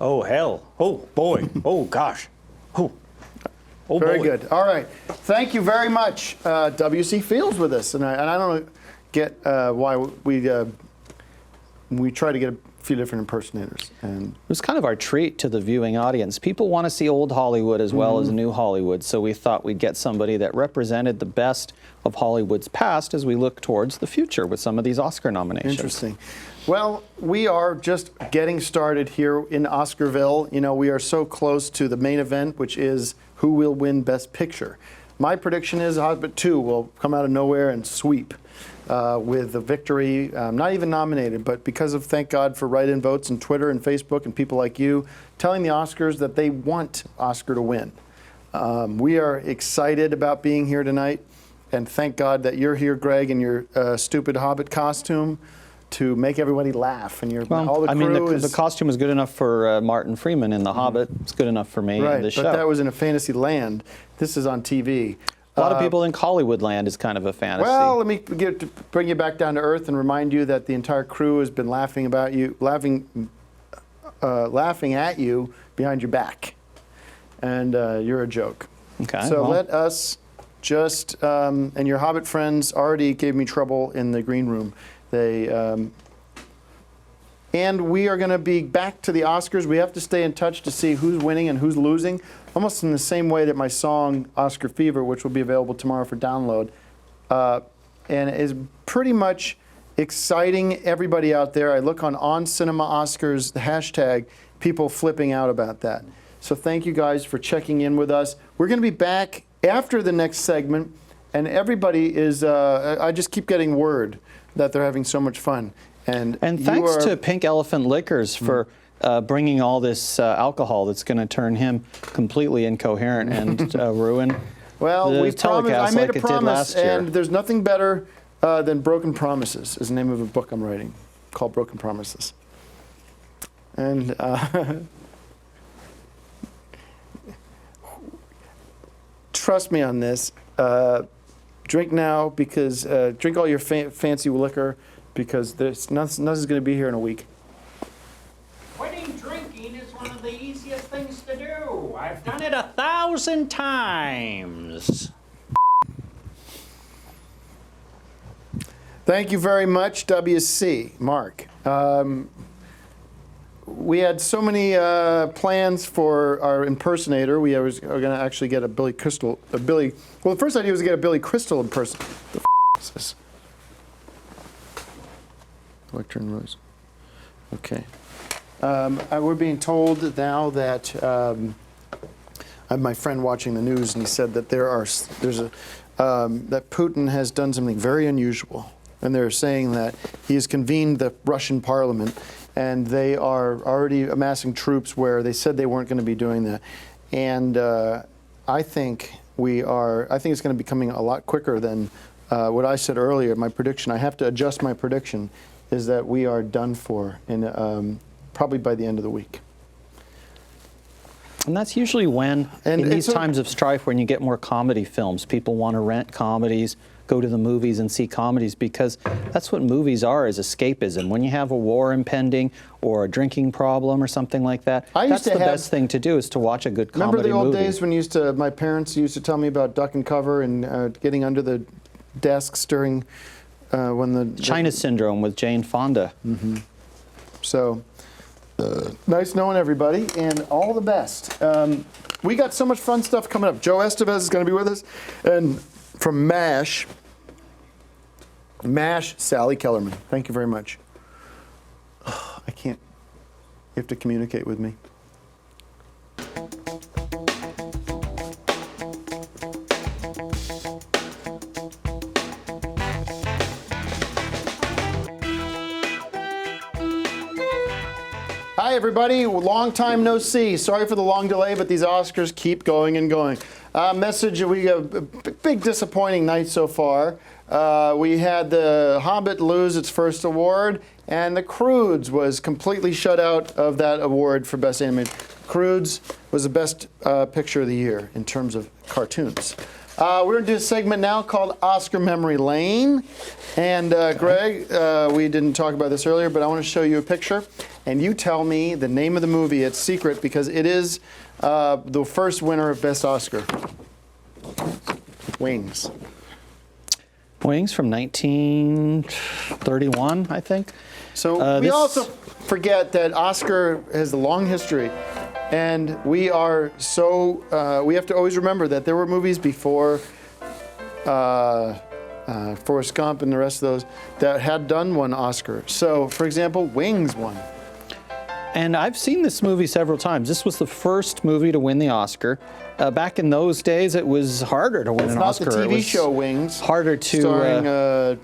Oh, hell. Oh, boy. Oh, gosh. Oh, Very boy. good. All right. Thank you very much. W.C. Fields with us. And I don't get why we try to get a few different impersonators. And it was kind of our treat to the viewing audience. People want to see old Hollywood as well as new Hollywood, so we thought we'd get somebody that represented the best of Hollywood's past as we look towards the future with some of these Oscar nominations. Interesting. Well, we are just getting started here in Oscarville. You know, we are so close to the main event, which is who will win Best Picture. My prediction is Hobbit 2 will come out of nowhere and sweep with the victory, not even nominated, but because of, thank God for write-in votes and Twitter and Facebook and people like you telling the Oscars that they want Oscar to win. We are excited about being here tonight, and thank God that you're here, Gregg, in your stupid Hobbit costume to make everybody laugh. And all the crew the costume was good enough for Martin Freeman in The Hobbit. It's good enough for me in this show. But that was in a fantasy land. This is on TV. A lot of people in Hollywood land is kind of a fantasy. Well, let me bring you back down to earth and remind you that the entire crew has been laughing at you behind your back, and you're a joke. Okay. So let us just and your Hobbit friends already gave me trouble in the green room. And we are going to be back to the Oscars. We have to stay in touch to see who's winning and who's losing, almost in the same way that my song, Oscar Fever, which will be available tomorrow for download, and is pretty much exciting everybody out there. I look on Cinema Oscars, the hashtag, people flipping out about that. So thank you guys for checking in with us. We're going to be back after the next segment, and everybody is, I just keep getting word that they're having so much fun. And thanks to Pink Elephant Liquors for bringing all this alcohol that's going to turn him completely incoherent and ruin well, the telecast I made like a it did promise, last year. and there's nothing better than Broken Promises is the name of a book I'm writing called Broken Promises. And trust me on this. Drink now because drink all your fancy liquor because nothing's going to be here in a week. Quitting drinking is one of the easiest things to do. I've done it 1,000 times. Thank you very much, WC. Mark. we had so many plans for our impersonator. We are going to actually get a Billy Crystal. Well, the first idea was to get a Billy Crystal impersonator. The f is this? Lectern Rose. Okay. We're being told now that I have my friend watching the news, and he said that that Putin has done something very unusual, and they're saying that he has convened the Russian parliament, and they are already amassing troops where they said they weren't going to be doing that, and I think it's going to be coming a lot quicker than what I said earlier. My prediction, I have to adjust my prediction, is that we are done for in probably by the end of the week. And that's usually when, And in these it's a- times of strife, when you get more comedy films, people want to rent comedies, go to the movies and see comedies, because that's what movies are, is escapism. When you have a war impending or a drinking problem or something like that, that's the best thing to do, is to watch a good comedy movie. Remember the old days when my parents used to tell me about duck and cover and getting under the desks during when the China Syndrome with Jane Fonda. So, nice knowing everybody, and all the best. We got so much fun stuff coming up. Joe Estevez is going to be with us, and from MASH, Sally Kellerman. Thank you very much. I can't. You have to communicate with me. Hi, everybody. Long time no see. Sorry for the long delay, but these Oscars keep going and going. Message, we have a big disappointing night so far. We had the Hobbit lose its first award, and The Croods was completely shut out of that award for Best Animated. Croods was the best picture of the year in terms of cartoons. We're going to do a segment now called Oscar Memory Lane. And Gregg, we didn't talk about this earlier, but I want to show you a picture. And you tell me the name of the movie. It's secret because it is the first winner of Best Oscar. Wings. Wings from 1931, I think. So we also forget that Oscar has a long history. And we are so, we have to always remember that there were movies before Forrest Gump and the rest of those that had done one Oscar. So, for example, Wings won. And I've seen this movie several times. This was the first movie to win the Oscar. Back in those days, it was harder to win an Oscar. It's not the TV show Wings. Harder to... Starring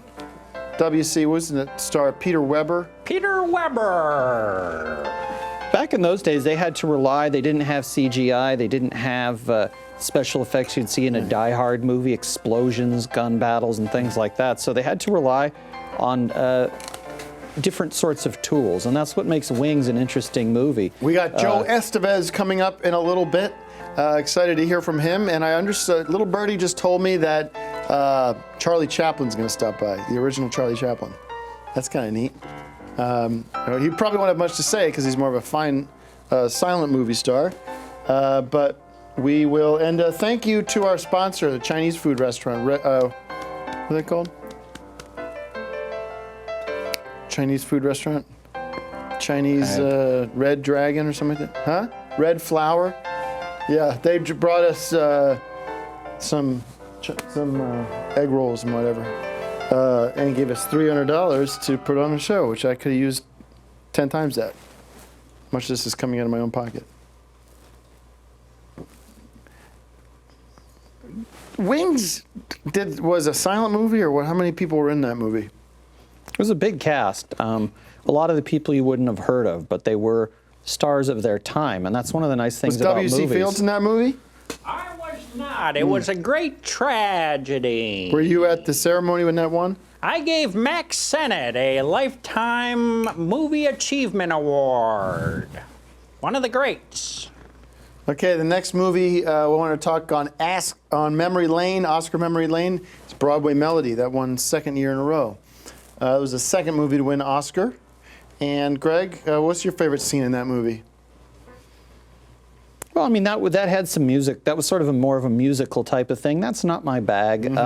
W.C. wasn't it? Star Peter Weber. Peter Weber. Back in those days, they had to rely, they didn't have CGI, they didn't have special effects you'd see in a Die Hard movie, explosions, gun battles, and things like that. So they had to rely on different sorts of tools, and that's what makes Wings an interesting movie. We got Joe Estevez coming up in a little bit. Excited to hear from him. And I understood, little birdie just told me that Charlie Chaplin's going to stop by, the original Charlie Chaplin. That's kind of neat. He probably won't have much to say because he's more of a fine silent movie star. But we will, and thank you to our sponsor, the Chinese food restaurant. What are they called? Chinese food restaurant? Chinese Red Dragon or something like that? Huh? Red Flower? Yeah, they brought us some egg rolls and whatever. And gave us $300 to put on a show, which I could have used 10 times that. Much of this is coming out of my own pocket. Wings was a silent movie, or what? How many people were in that movie? It was a big cast. A lot of the people you wouldn't have heard of, but they were stars of their time, and that's one of the nice things about movies. Was W.C. Fields in that movie? I was not. It was a great tragedy. Were you at the ceremony when that won? I gave Max Sennett a Lifetime Movie Achievement Award. One of the greats. Okay, the next movie we want to talk on Memory Lane, Oscar Memory Lane. It's Broadway Melody. That won second year in a row. It was the second movie to win Oscar. And Gregg, what's your favorite scene in that movie? Well, I mean, that had some music. That was sort of more of a musical type of thing. That's not my bag.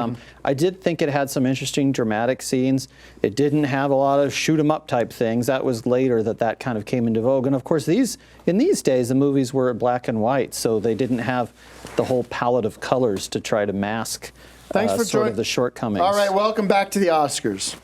I did think it had some interesting dramatic scenes. It didn't have a lot of shoot 'em up type things. That was later that kind of came into vogue. And of course, in these days, the movies were black and white, so they didn't have the whole palette of colors to try to mask Thanks for sort of the shortcomings. All right, welcome back to the Oscars.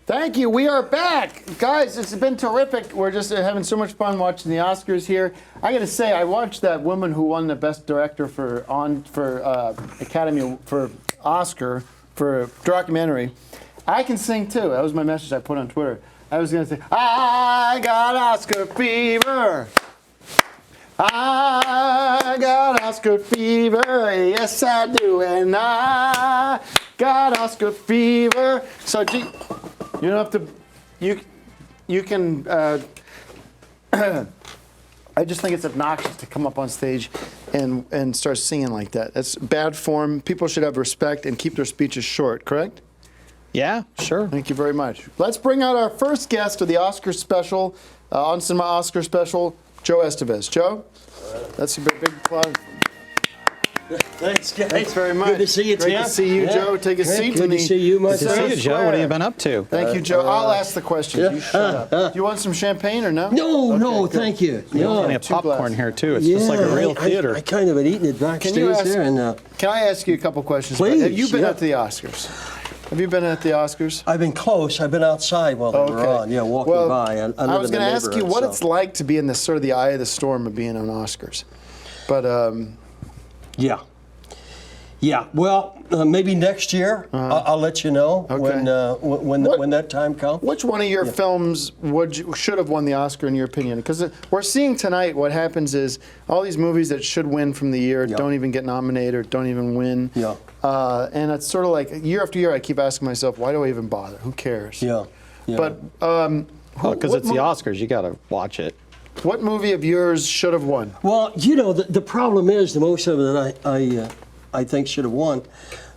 Thank you. We are back. Guys, it's been terrific. We're just having so much fun watching the Oscars here. I got to say, I watched that woman who won the Best Director for Academy for Oscar for documentary. I can sing too. That was my message I put on Twitter. I was going to say, I got Oscar fever. I got Oscar fever. Yes, I do. And I got Oscar fever. So, you don't have to, you can, I just think it's obnoxious to come up on stage and start singing like that. That's bad form. People should have respect and keep their speeches short, correct? Yeah, sure. Thank you very much. Let's bring out our first guest of the Oscar special, On Cinema Oscar special, Joe Estevez. Joe, that's a big applause. Thanks, guys. Thanks very much. Good to see you, Tim. Great to see you, Joe. Take a seat. Good to see you, my Good to see you, Joe. What have you been up to? Thank you, Joe. I'll ask the questions. You shut up. Do you want some champagne or no? No, Okay, good. thank you. We No. have popcorn here too. It's just like a real theater. I kind of had eaten it backstage there, and Can I ask you a couple questions? Please, Have you been yeah. at the Oscars? Have you been at the Oscars? I've been close. I've been outside while they were on. Yeah, walking Well, by. I I was going to ask you what it's like to be in the sort of the eye of the storm of being on Oscars, but Yeah. Yeah. Well, maybe next year. I'll let you know when that time comes. which one of your films should have won the Oscar in your opinion? Because we're seeing tonight what happens is all these movies that should win from the year don't even get nominated or don't even win. Yeah. And it's sort of like year after year I keep asking myself, why do I even bother? Who cares? Yeah. Yeah. But Because it's the Oscars, you got to watch it. what movie of yours should have won? Well, you know, the problem is the most of it that I think should have won,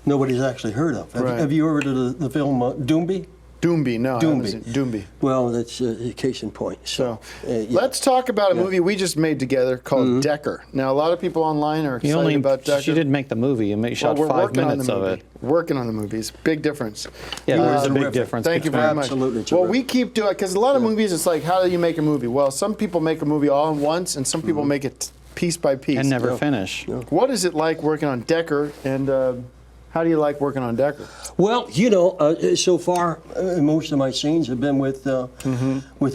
nobody's actually heard of. Have you ever heard of the film Doomby? Doomby, no. I haven't Doomby. seen Doomby. Well, that's a case in point. So, yeah. Let's talk about a movie we just made together called Decker. Now, a lot of people online are excited about Decker. She didn't make the movie. You shot we're 5 working on minutes the of movie. it. Working on the movies. Big difference. Yeah, there's a big terrific. difference. Thank you very much. Absolutely Well, terrific. we keep doing because a lot of movies, it's like, how do you make a movie? Well, some people make a movie all at once, and some people make it piece by piece. And never finish. What is it like working on Decker, and how do you like working on Decker? Well, you know, so far, most of my scenes have been with the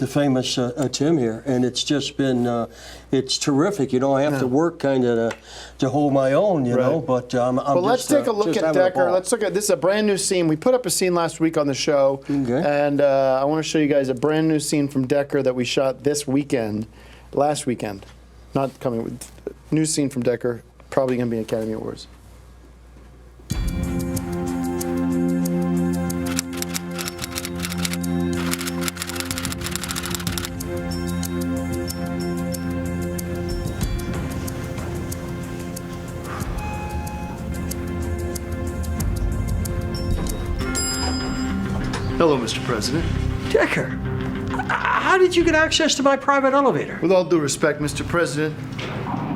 famous Tim here, and it's just been, it's terrific. You know, I have to work kind of to hold my own, you know, but I'm Well, let's take a look at Decker. Let's look at this. Is a brand new scene. We put up a scene last week on the show, and I want to show you guys a brand new scene from Decker that we shot this weekend, last weekend, not coming. New scene from Decker, probably going to be an Academy Awards. Hello, Mr. President. Decker, how did you get access to my private elevator? With all due respect, Mr. President,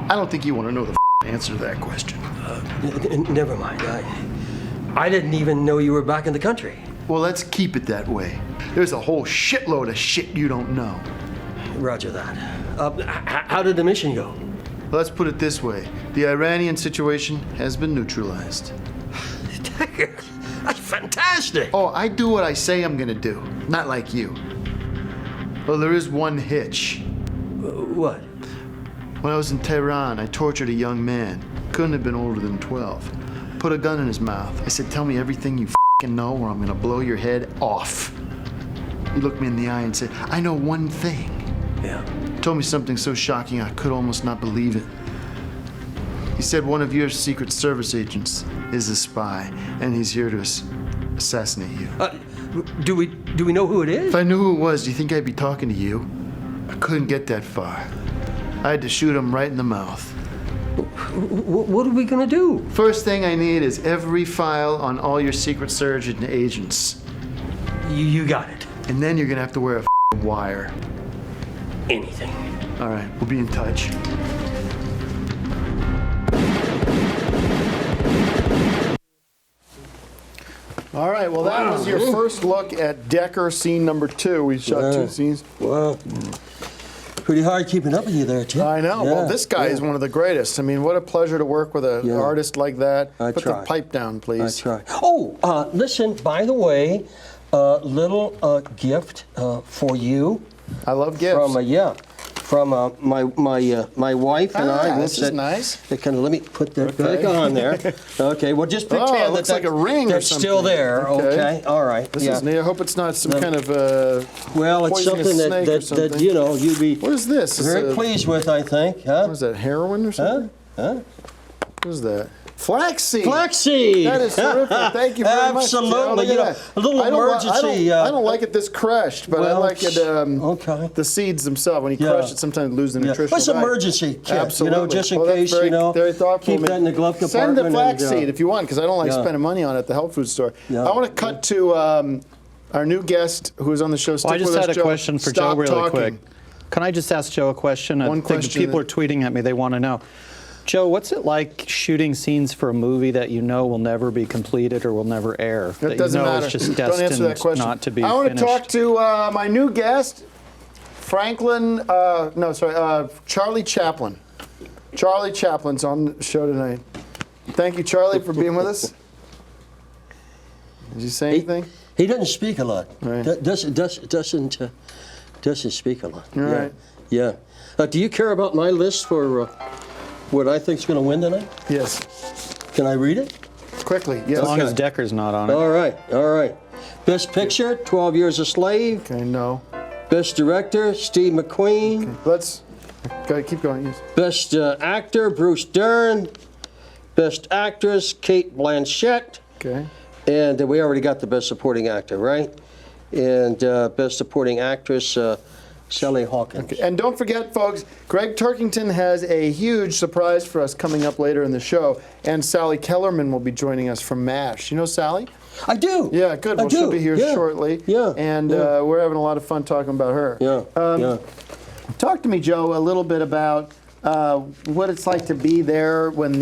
I don't think you want to know the answer to that question. Never mind. I didn't even know you were back in the country. Well, let's keep it that way. There's a whole shitload of shit you don't know. Roger that. How did the mission go? Let's put it this way. The Iranian situation has been neutralized. Decker, that's fantastic. Oh, I do what I say I'm gonna do. Not like you. Well, there is one hitch. What? When I was in Tehran, I tortured a young man. Couldn't have been older than 12. Put a gun in his mouth. I said, tell me everything you f***ing know or I'm gonna blow your head off. He looked me in the eye and said, I know one thing. Yeah. Told me something so shocking I could almost not believe it. He said one of your Secret Service agents is a spy, and he's here to assassinate you. Do we know who it is? If I knew who it was, do you think I'd be talking to you? I couldn't get that far. I had to shoot him right in the mouth. What are we gonna do? First thing I need is every file on all your secret surgeon agents. You got it. And then you're gonna have to wear a wire. Anything. All right, we'll be in touch. All right, well, that was your first look at Decker scene number 2. We shot 2 scenes. Wow. Pretty hard keeping up with you there, Tim. I know. Well, this guy is one of the greatest. I mean, what a pleasure to work with an artist like that. Put the pipe down, please. I try. Oh, listen, by the way, little gift for you. I love gifts. From my wife and I. This is nice. Let me put that back on there. Okay, well, just pretend it looks like a ring or something. That's still there. Okay, all right. This is neat. I hope it's not some kind of well, it's something that you know you'd be. What is this? Very pleased with, I think. Huh? What is that? Heroin or something? Huh? What is that? Flaxseed. Flaxseed. That is terrific. Thank you very much. Absolutely. You know, a little emergency. I don't like it this crushed, but I like it. Okay. The seeds themselves. When you crush it, sometimes lose the nutritional What's value. emergency kit? Absolutely. You know, just in that's case. Very, you know, very thoughtful. Keep that in the glove compartment. Send the flaxseed if you want, because I don't like spending money on it at the health food store. I want to cut to our new guest who's on the show. Well, I just had a question for Joe really quick. Can I just ask Joe a question? One question. People are tweeting at me. They want to know. Joe, what's it like shooting scenes for a movie that you know will never be completed or will never air? That doesn't matter. It's just Don't answer that question. not to be I want finished. to talk to my new guest, Charlie Chaplin. Charlie Chaplin's on the show tonight. Thank you, Charlie, for being with us. Did you say anything? He doesn't speak a lot. Right. Doesn't speak a lot. Right. Yeah. Do you care about my list for what I think's going to win tonight? Yes. Can I read it? Quickly, yes. As long as Decker's not on it. All right. Best Picture, 12 Years a Slave. Okay, no. Best Director, Steve McQueen. Okay, keep going. Yes. Best Actor, Bruce Dern. Best Actress, Kate Blanchett. Okay. And we already got the Best Supporting Actor, right? And Best Supporting Actress, Sally Hawkins. Okay. And don't forget, folks, Gregg Turkington has a huge surprise for us coming up later in the show. And Sally Kellerman will be joining us from MASH. You know Sally? I do. Yeah, good. Well, she'll be here shortly. Yeah. And we're having a lot of fun talking about her. Yeah. Talk to me, Joe, a little bit about what it's like to be there when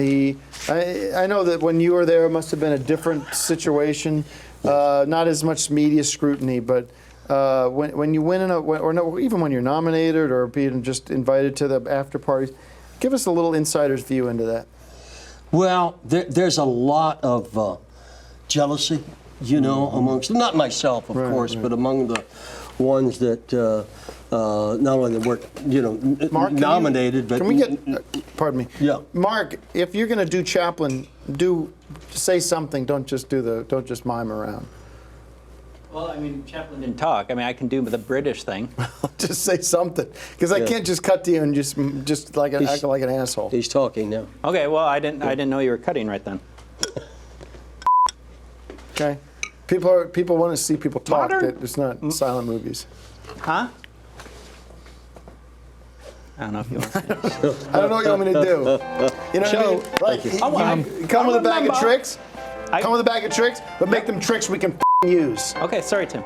I know that when you were there, it must have been a different situation. Not as much media scrutiny, but when you win even when you're nominated or being just invited to the after parties, give us a little insider's view into that. Well, there's a lot of jealousy, you know, amongst, not myself, of course, but among the ones that not only that weren't, you know, Mark, nominated, but... Can we get, pardon me. Yeah. Mark, if you're going to do Chaplin, say something, don't just mime around. Well, I mean, Chaplin didn't talk. I mean, I can do the British thing. Just say something, because I can't just cut to you and just like act like an asshole. He's talking now. Okay, well, I didn't know you were cutting right then. Okay, people want to see people talk. It's not silent movies. Huh? I don't know if you want to say. I don't know what you want me to do. You know what I mean? Like, come with a bag of tricks. Come with a bag of tricks, but make them tricks we can use. Okay, sorry, Tim.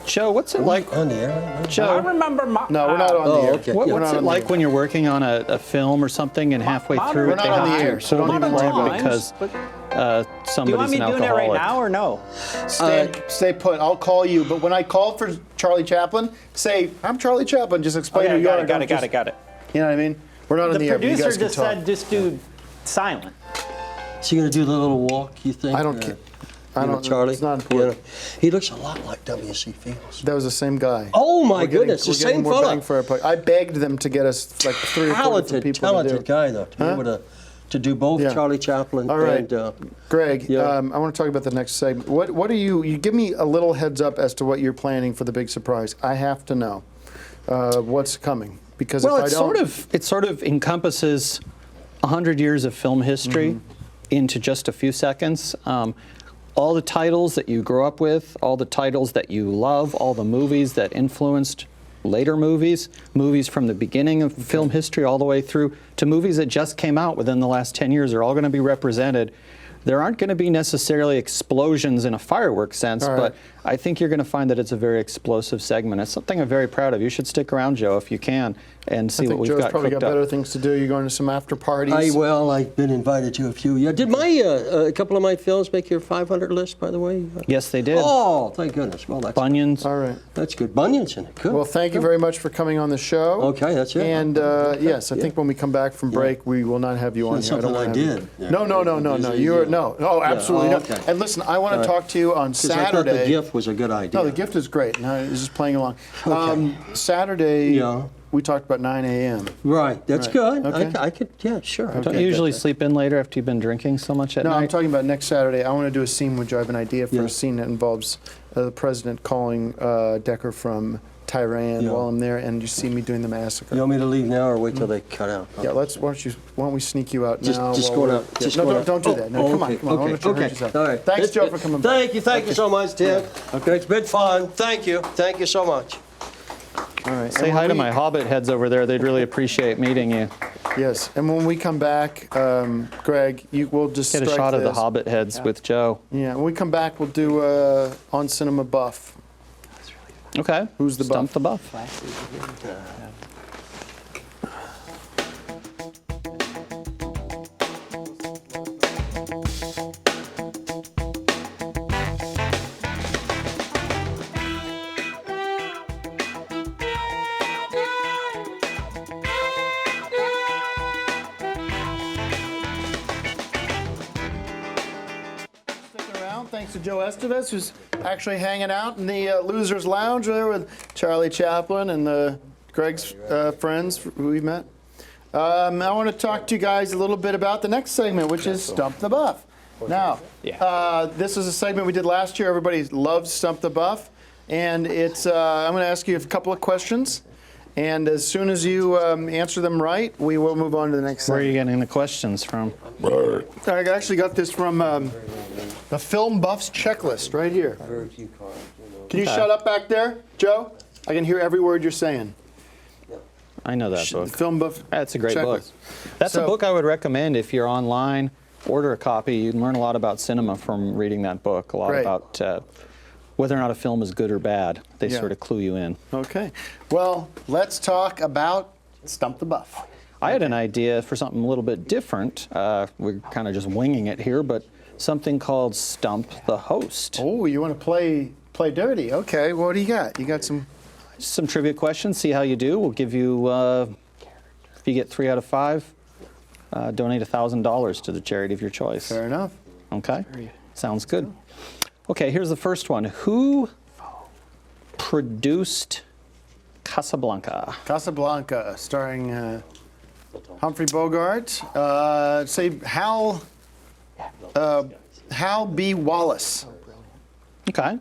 Joe, what's it like? On the air? Joe, I remember No, we're not on the air. Okay. what's it like when you're working on a film or something and halfway through We're it not they on the have air, to so don't even worry about it. because Do you want somebody's me an doing it alcoholic. right now or no? Stay put. I'll call you. But when I call for Charlie Chaplin, say, I'm Charlie Chaplin. Just explain who you are. Got it. You know what I mean? We're not on the air, but you producer guys can just talk. said just do silent. Is he going to do the little walk, you think? I don't care. I don't know. Charlie? It's not important. He looks a lot like W.C. Fields. That was the same guy. Oh, my goodness, the same more fella. bang for our buck. I begged them to get us like 3 or 4 different people Talented to do. guy, though, to be able to do both Charlie Chaplin All right. and... Greg, I want to talk about the next segment. What are you give me a little heads up as to what you're planning for the big surprise. I have to know what's coming. Because Well, if I don't... it sort of encompasses 100 years of film history into just a few seconds. All the titles that you grew up with, all the titles that you love, all the movies that influenced later movies, movies from the beginning of film history all the way through to movies that just came out within the last 10 years are all going to be represented. There aren't going to be necessarily explosions in a fireworks sense, but I think you're going to find that it's a very explosive segment. It's something I'm very proud of. You should stick around, Joe, if you can, and see what we've Joe's got probably cooked got up. better things to do. You're going to some after parties. Well, I've been invited to a few. Yeah, did my a couple of my films make your 500 list, by the way? Yes, they did. Oh, thank goodness. Well, that's Bunions. All right. That's good. Bunions in it. Good. Well, thank you very much for coming on the show. Okay, that's it. And yes, I think when we come back from break, we will not have you on here. Something I did. No. You're no. Oh, absolutely not. okay. And listen, I want to talk to you on 'Cause I thought Saturday. the gift was a good idea. No, the gift is great. No, it's just playing along. Okay. Saturday, Yeah. we talked about 9 a.m. Right, that's Right. good. Okay. I could, yeah, sure. Don't you usually sleep in later after you've been drinking so much at No, night? I'm talking about next Saturday. I want to do a scene with Joe. I have an idea for Yeah. a scene that involves the president calling Decker from Tehran Yeah. while I'm there, and you see me doing the massacre. You want me to leave now or wait till they cut out? Yeah, why don't we sneak you out Just now? going while we're- out. Yeah, Just no, going don't do out. that. No, come on. I want to hurt Okay. yourself. All right. Thanks, Joe, for coming by. Thank you so much, Tim. Okay. It's been fun. Thank you so much. All right. Say and hi when to we- my Hobbit heads over there. They'd really appreciate meeting you. Yes, and when we come back, Greg, we'll just Get a strike shot of the this. Hobbit heads with Joe. Yeah, when we come back, we'll do On Cinema Buff. Okay. Who's the Stump the buff? Sticking around, thanks to Joe Estevez, who's actually hanging out in the Losers Lounge there with Charlie Chaplin and Gregg's friends who we met. I want to talk to you guys a little bit about the next segment, which is Stump the Buff. Now, this is a segment we did last year. Everybody loved Stump the Buff. And it's I'm going to ask you a couple of questions. And as soon as you answer them right, we will move on to the next Where are segment. you getting the questions from? I actually got this from the Film Buffs checklist right here. Can you shut up back there, Joe? I can hear every word you're saying. I know that book. Film Buff. That's a great book. checklist. That's a So- book I would recommend if you're online. Order a copy. You can learn a lot about cinema from reading that book. A lot Right. about whether or not a film is good or bad. They Yeah. sort of clue you in. Okay. Well, let's talk about Stump the Buff. I had an idea for something a little bit different. We're kind of just winging it here, but something called Stump the Host. Oh, you want to play dirty? Okay. What do you got? You got some. Some trivia questions. See how you do. We'll give you, if you get 3 out of 5, donate $1,000 to the charity of your choice. Fair enough. Okay. Sounds good. Okay, here's the first one. Who produced Casablanca? Casablanca, starring Humphrey Bogart. Say Hal B. Wallace. Okay.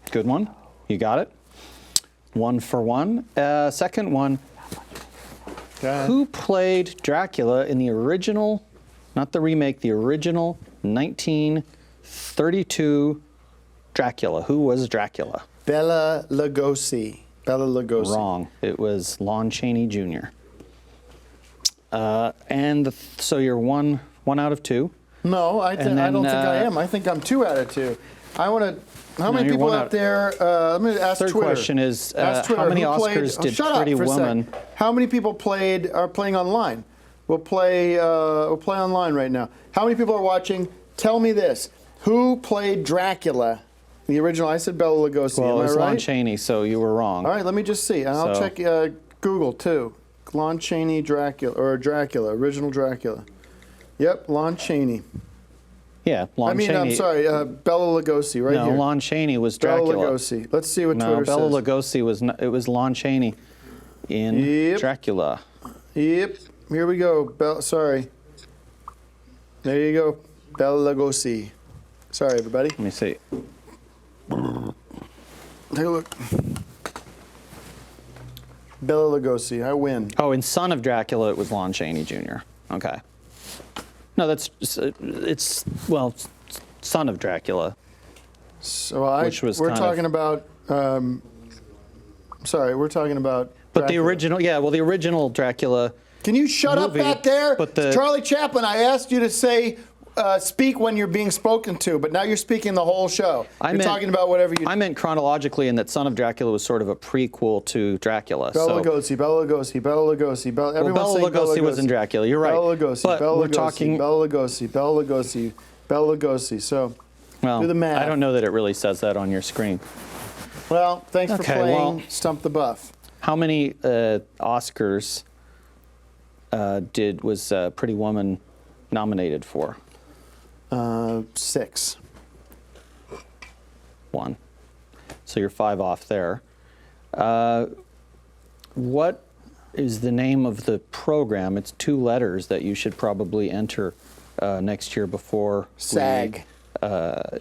Good one. You got it. 1 for 1. Second one. Who played Dracula in the original, not the remake, the original 1932 Dracula? Who was Dracula? Bela Lugosi. Bela Lugosi. Wrong. It was Lon Chaney Jr. So you're one out of 2. No, I don't think I am. I think I'm 2 out of 2. I want to. How many you're people 1 out there? Let me ask Third Twitter. question is, Ask Twitter, how many who played- Oscars did shut up Pretty for a sec. Woman? How many people are playing online? We'll play online right now. How many people are watching? Tell me this: who played Dracula? The original. I said Bela Lugosi. Well, Am it I was right? Lon Chaney, so you were wrong. All right, let me just see. And I'll So- check Google too. Lon Chaney Dracula, or Dracula, original Dracula. Yep, Lon Chaney. Yeah, Lon Chaney. I'm sorry, Bela Lugosi, right No, here. Lon Chaney was Bela Dracula. Lugosi. Let's see what No, Twitter Bela says. Lugosi was it was Lon Chaney in Yep. Dracula. Yep, here we go. Sorry. There you go, Bela Lugosi. Sorry, everybody. Let me see. Take a look. Bela Lugosi, I win. Oh, in Son of Dracula, it was Lon Chaney Jr. Okay. No, it's Son of Dracula. So Which was we're kind of- talking about Sorry, we're talking about. But the Dracula. original, yeah, well, the original Dracula. Can you shut up movie, back there? but the- Charlie Chaplin, I asked you to say, speak when you're being spoken to, but now you're speaking the whole show. You're talking about whatever you. I meant chronologically, in that Son of Dracula was sort of a prequel to Dracula. Bela Lugosi, Bela Lugosi, Bela Lugosi, Bela. Everyone's saying Bela Lugosi was in Dracula. You're right. Bela Lugosi, but Bela we're Lugosi, talking. Bela Lugosi, Bela Lugosi, Bela Lugosi. So, Well, do the math. I don't know that it really says that on your screen. Well, thanks for Okay, playing well- Stump the Buff. How many Oscars was Pretty Woman nominated for? 6. 1. So you're 5 off there. What is the name of the program? It's 2 letters that you should probably enter next year before SAG. we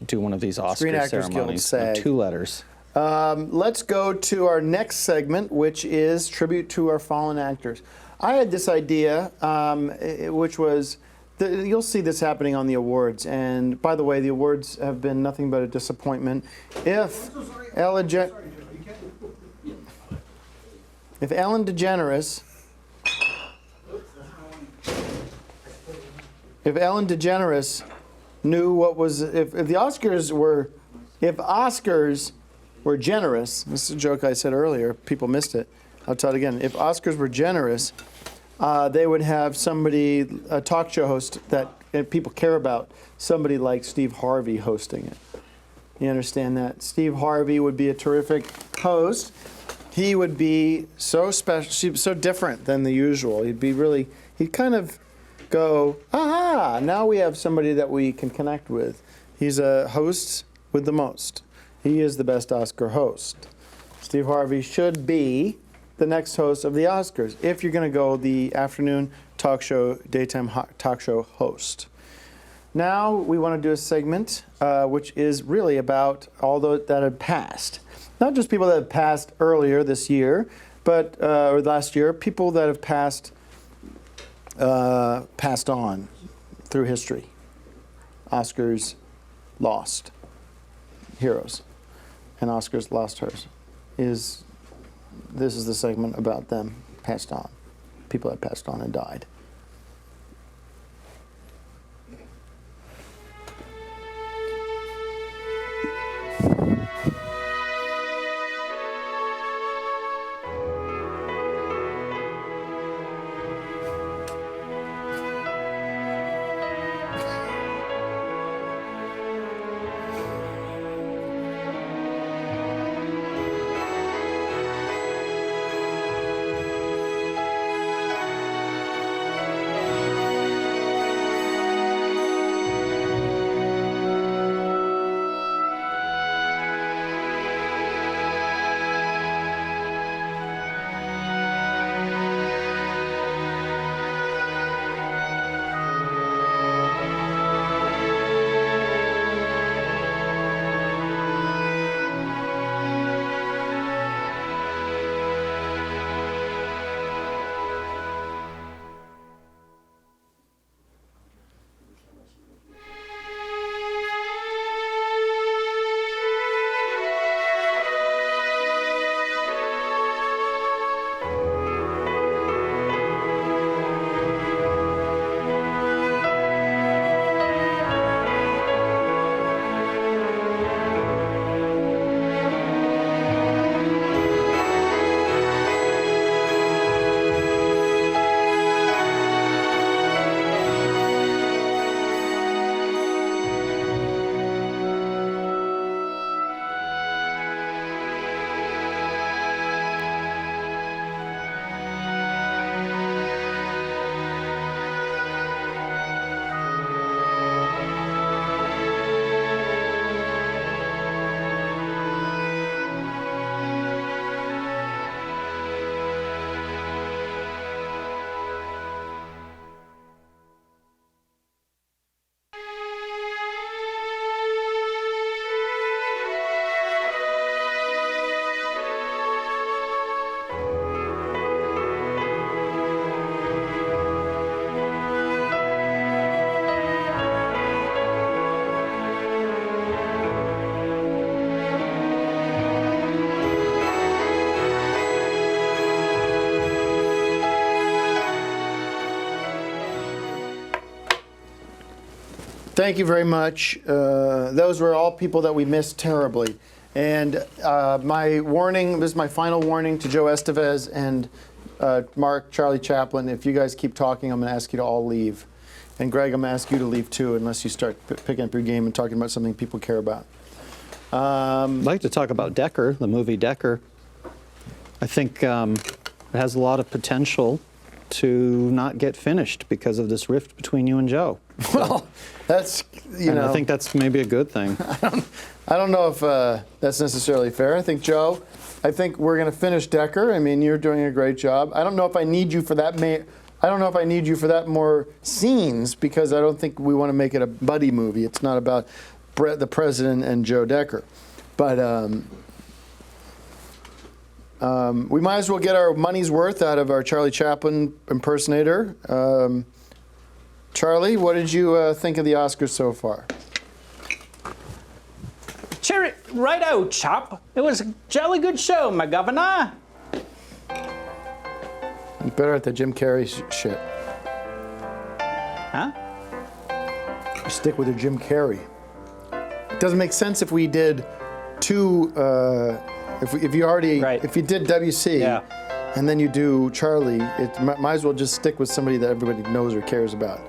do one of these Oscar Screen Actors Guild, ceremonies. SAG. 2 letters. Let's go to our next segment, which is tribute to our fallen actors. I had this idea, which was, you'll see this happening on the awards. And by the way, the awards have been nothing but a disappointment. If Ellen DeGeneres knew what was, if the Oscars were, if Oscars were generous, this is a joke I said earlier, people missed it, I'll tell it again. If Oscars were generous, they would have somebody, a talk show host that people care about, somebody like Steve Harvey hosting it. You understand that? Steve Harvey would be a terrific host. He would be so special, so different than the usual. He'd kind of go, aha, now we have somebody that we can connect with. He's a host with the most. He is the best Oscar host. Steve Harvey should be the next host of the Oscars, if you're going to go the afternoon talk show, daytime talk show host. Now we want to do a segment which is really about all those that have passed. Not just people that have passed earlier this year, but or last year, people that have passed on through history. Oscars lost heroes, and Oscars lost hers. This is the segment about them passed on, people that passed on and died. Thank you very much. Those were all people that we missed terribly. And my warning, this is my final warning to Joe Estevez and Mark, Charlie Chaplin. If you guys keep talking, I'm going to ask you to all leave. And Greg, I'm going to ask you to leave too, unless you start picking up your game and talking about something people care about. I'd like to talk about Decker, the movie Decker. I think it has a lot of potential to not get finished because of this rift between you and Joe. Well, that's, you know. I think that's maybe a good thing. I don't know if that's necessarily fair. I think, Joe, I think we're going to finish Decker. I mean, you're doing a great job. I don't know if I need you for that. I don't know if I need you for that more scenes, because I don't think we want to make it a buddy movie. It's not about the president and Joe Decker. But we might as well get our money's worth out of our Charlie Chaplin impersonator. Charlie, what did you think of the Oscars so far? Cheer it right out, chap. It was a jolly good show, my governor. I'm better at the Jim Carrey shit. Huh? You stick with your Jim Carrey. It doesn't make sense if we did two. If you already, if you did WC, and then you do Charlie, it might as well just stick with somebody that everybody knows or cares about.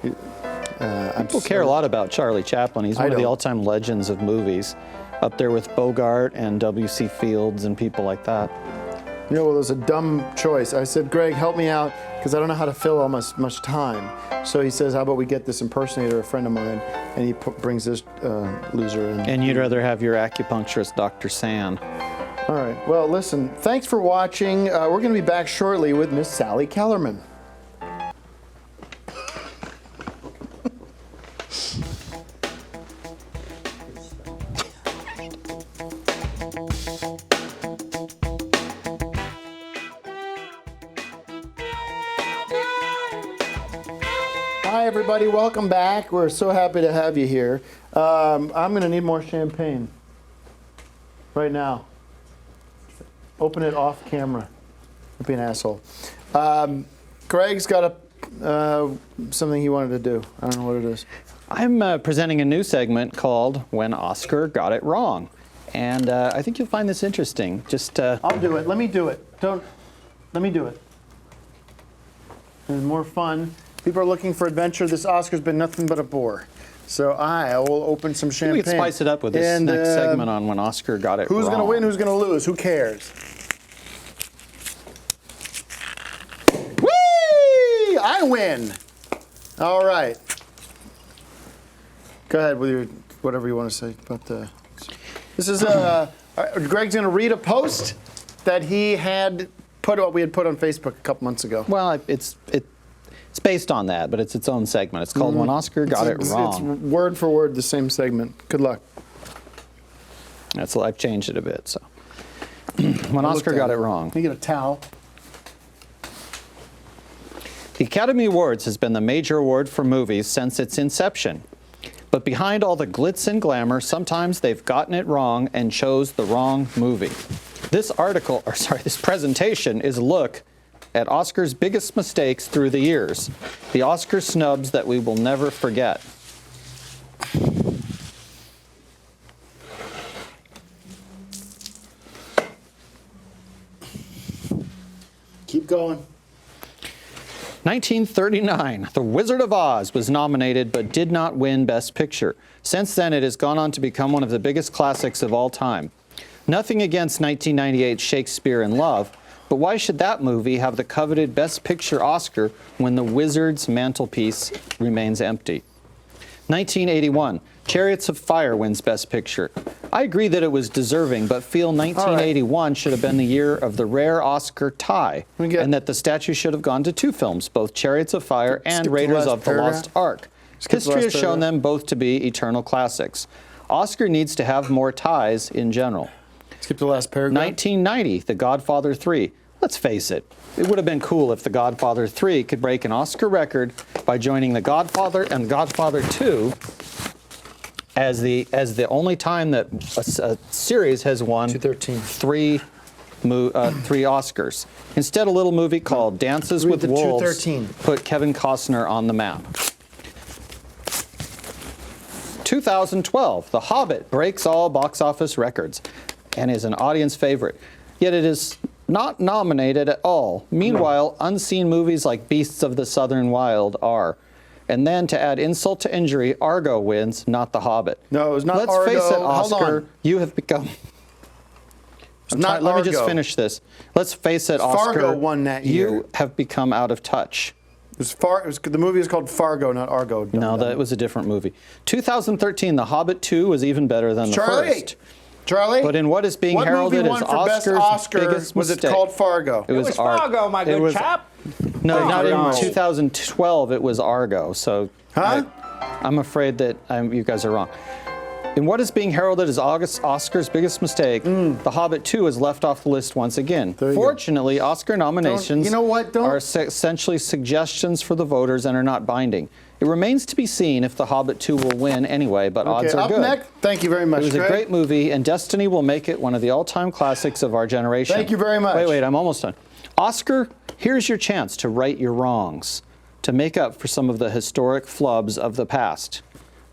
People care a lot about Charlie Chaplin. He's one of the all-time legends of movies, up there with Bogart and W.C. Fields and people like that. You know, well, it was a dumb choice. I said, Greg, help me out, because I don't know how to fill almost much time. So he says, how about we get this impersonator, a friend of mine, and he brings this loser in. And you'd rather have your acupuncturist, Dr. San. All right. Well, listen, thanks for watching. We're going to be back shortly with Miss Sally Kellerman. Hi, everybody. Welcome back. We're so happy to have you here. I'm going to need more champagne right now. Open it off camera. Don't be an asshole. Greg's got something he wanted to do. I don't know what it is. I'm presenting a new segment called When Oscar Got It Wrong. And I think you'll find this interesting. Just I'll do it. Let me do it. Let me do it. It's more fun. People are looking for adventure. This Oscar's been nothing but a bore. So I will open some champagne. we can spice it up with this next segment on When Oscar Got It Wrong. Who's going to win? Who's going to lose? Who cares? Whee! I win. All right. Go ahead with your whatever you want to say about the. This is Greg's going to read a post that he had we had put on Facebook a couple months ago. Well, it's based on that, but it's its own segment. It's called When Oscar Got It Wrong. It's word for word the same segment. Good luck. I've changed it a bit. So, When Oscar Got It Wrong. You get a towel. The Academy Awards has been the major award for movies since its inception. But behind all the glitz and glamour, sometimes they've gotten it wrong and chose the wrong movie. This presentation is a look at Oscar's biggest mistakes through the years, the Oscar snubs that we will never forget. Keep going. 1939, The Wizard of Oz was nominated but did not win Best Picture. Since then, it has gone on to become one of the biggest classics of all time. Nothing against 1998's Shakespeare in Love, but why should that movie have the coveted Best Picture Oscar when The Wizard's mantelpiece remains empty? 1981, Chariots of Fire wins Best Picture. I agree that it was deserving, but feel 1981 should have been the year of the rare Oscar tie, and that the statue should have gone to two films, both Chariots of Fire and Raiders of the Lost Ark. History has shown them both to be eternal classics. Oscar needs to have more ties in general. Skip the last paragraph. 1990, The Godfather 3. Let's face it, it would have been cool if The Godfather 3 could break an Oscar record by joining The Godfather and Godfather 2 as the only time that a series has won three Oscars. Instead, a little movie called Dances with Wolves put Kevin Costner on the map. 2012, The Hobbit breaks all box office records and is an audience favorite, yet it is not nominated at all. Meanwhile, unseen movies like Beasts of the Southern Wild are. And then, to add insult to injury, Argo wins, not The Hobbit. No, it was not Let's Argo. face it, Hold Oscar, on. you have become... Not Let me just Argo. finish this. Let's face it, Oscar, Fargo won that year. you have become out of touch. The movie is called Fargo, not Argo. No, that was a different movie. 2013, The Hobbit 2 was even better than the first. Charlie? But in what is being what heralded movie as won for best Oscar's Oscar biggest was mistake? it called Fargo? It was Fargo, my good was- chap. No, not very in much. 2012. It was Argo. So Huh? I'm afraid that you guys are wrong. In what is being heralded as Oscar's biggest mistake, The Hobbit 2 is left off the list once again. you go. Fortunately, Oscar nominations you know what, don't- are essentially suggestions for the voters and are not binding. It remains to be seen if The Hobbit 2 will win anyway, but odds are up good. next. Thank you very much, It was Greg. a great movie, and Destiny will make it one of the all-time classics of our generation. Thank you very much. Wait, I'm almost done. Oscar, here's your chance to right your wrongs, to make up for some of the historic flubs of the past.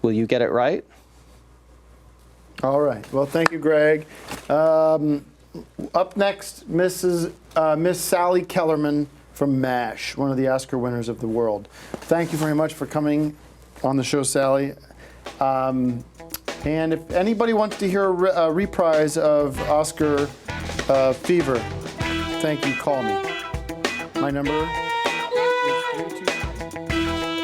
Will you get it right? All right. Well, thank you, Greg. Up next, Miss Sally Kellerman from MASH, one of the Oscar winners of the world. Thank you very much for coming on the show, Sally. And if anybody wants to hear a reprise of Oscar Fever, thank you. Call me. My number is 322.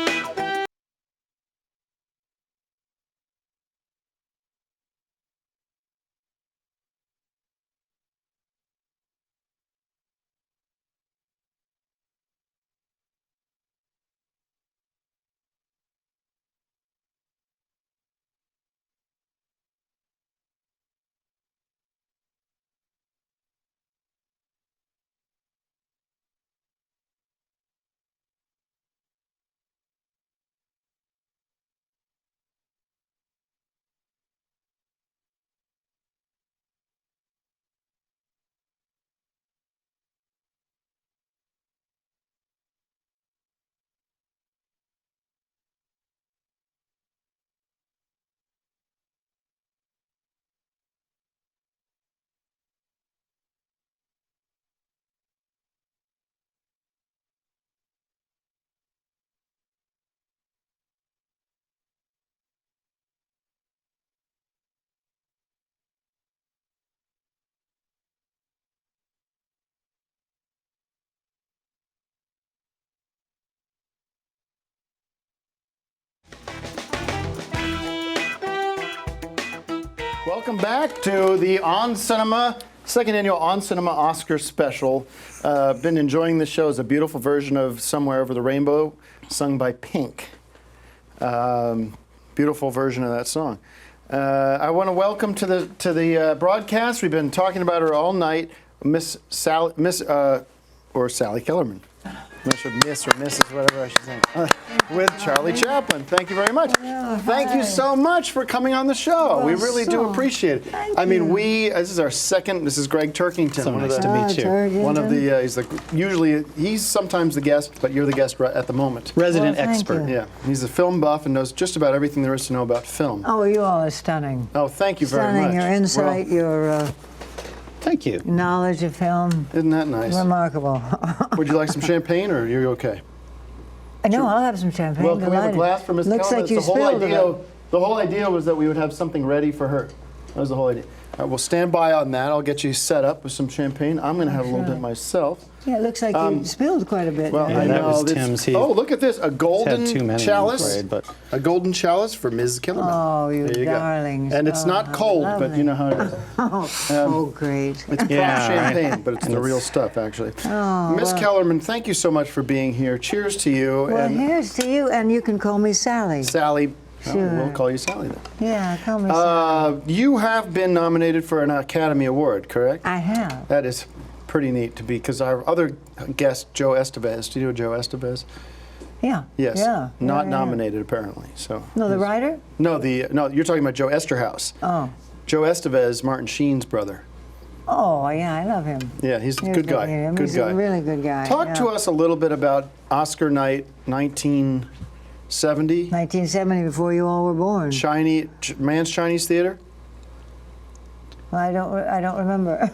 Welcome back to the On Cinema, second annual On Cinema Oscar special. Been enjoying this show. It's a beautiful version of Somewhere Over the Rainbow, sung by Pink. Beautiful version of that song. I want to welcome to the broadcast. We've been talking about her all night, Sally Kellerman. I'm not sure Miss or Mrs. whatever I should say. With Charlie Chaplin. Thank you very much. Thank you so much for coming on the show. We really do appreciate it. I mean, this is our second. This is Gregg Turkington. So nice to meet you. One of the he's sometimes the guest, but you're the guest right at the moment. Resident Well, thank expert. you. Yeah, he's a film buff and knows just about everything there is to know about film. Oh, you all are stunning. Oh, thank you very Stunning. much. Your insight, your Thank you. knowledge of film, Isn't that nice? remarkable. Would you like some champagne, or are you okay? No, I'll have some champagne. Well, can we have a delighted. glass for Miss Looks Kellerman? like you It's the whole spilled idea. it. The whole idea was that we would have something ready for her. That was the whole idea. All right, we'll stand by on that. I'll get you set up with some champagne. I'm going to have a little bit myself. Yeah, it looks like you spilled quite a bit. Well, there. I that know. was this- Tim's. He oh, look at this. A golden too many, I'm chalice. afraid, but- A golden chalice for Ms. Kellerman. Oh, you There you go. darlings. And it's Oh, not how cold, but lovely. you know how it is. Oh, great. It's prop Yeah, right. champagne, but it's the real stuff, actually. Oh, Miss well. Kellerman, thank you so much for being here. Cheers to you. Well, and here's to you, and you can call me Sally. Sally. Sure. We'll call you Sally then. Yeah, call me Sally. You have been nominated for an Academy Award, correct? I have. That is pretty neat to be, because our other guest, Joe Estevez, do you know Joe Estevez? Yeah. Yes. Yeah. Not yeah. nominated, apparently. So. No, the writer? No, you're talking about Joe Esterhaus. Oh. Joe Estevez, Martin Sheen's brother. Oh, yeah, I love him. Yeah, he's a Here's good guy. him. Good He's guy. a really good guy. Talk yeah. to us a little bit about Oscar night 70? 1970, before you all were born. Mann's Chinese Theater? I don't remember.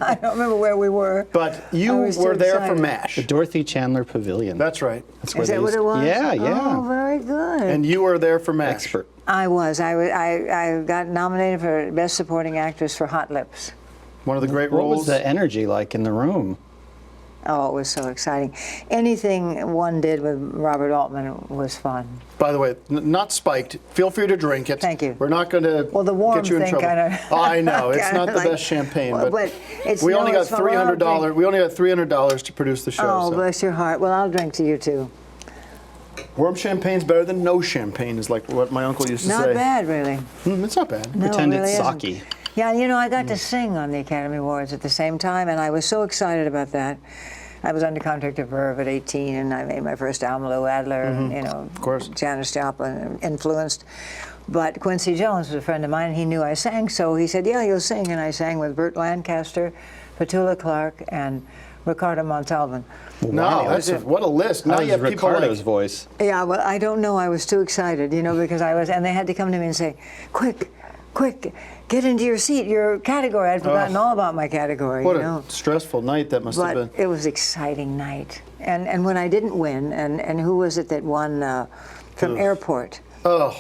I don't remember where we were. But you were there for MASH. The Dorothy Chandler Pavilion. That's right. That's where Is that what it was? Yeah, yeah. Oh, very good. And you were there for MASH. Expert. I was. I got nominated for Best Supporting Actress for Hot Lips. One of the great What roles. was the energy like in the room? Oh, it was so exciting. Anything one did with Robert Altman was fun. By the way, not spiked. Feel free to drink it. Thank you. We're not going to Well, the warm get you in thing trouble. kinda- Oh, I know. It's kinda not the like- best champagne, Well, but but it's- we no, only got it's fun. Well, I'll $300. drink. We only got $300 to produce the show. Oh, so. bless your heart. Well, I'll drink to you, too. Warm champagne's better than no champagne, is like what my uncle used to say. Not bad, really. It's not bad. No, Pretend it really it's isn't. sake. Yeah, you know, I got to sing on the Academy Awards at the same time, and I was so excited about that. I was under contract of Verve at 18, and I made my first album, Lou Adler, and, you know, Of course. Janis Joplin influenced. But Quincy Jones was a friend of mine, and he knew I sang, so he said, yeah, you'll sing. And I sang with Burt Lancaster, Petula Clark, and Ricardo Montalban. No, what a list. Now That you was have people Ricardo's like, voice. Yeah, well, I don't know. I was too excited, you know, because I was, and they had to come to me and say, quick, get into your seat, your category. I'd forgotten all about my category, what you a know. stressful night that must have been. But it was an exciting night. And when I didn't win, and who was it that won from Airport? Oh.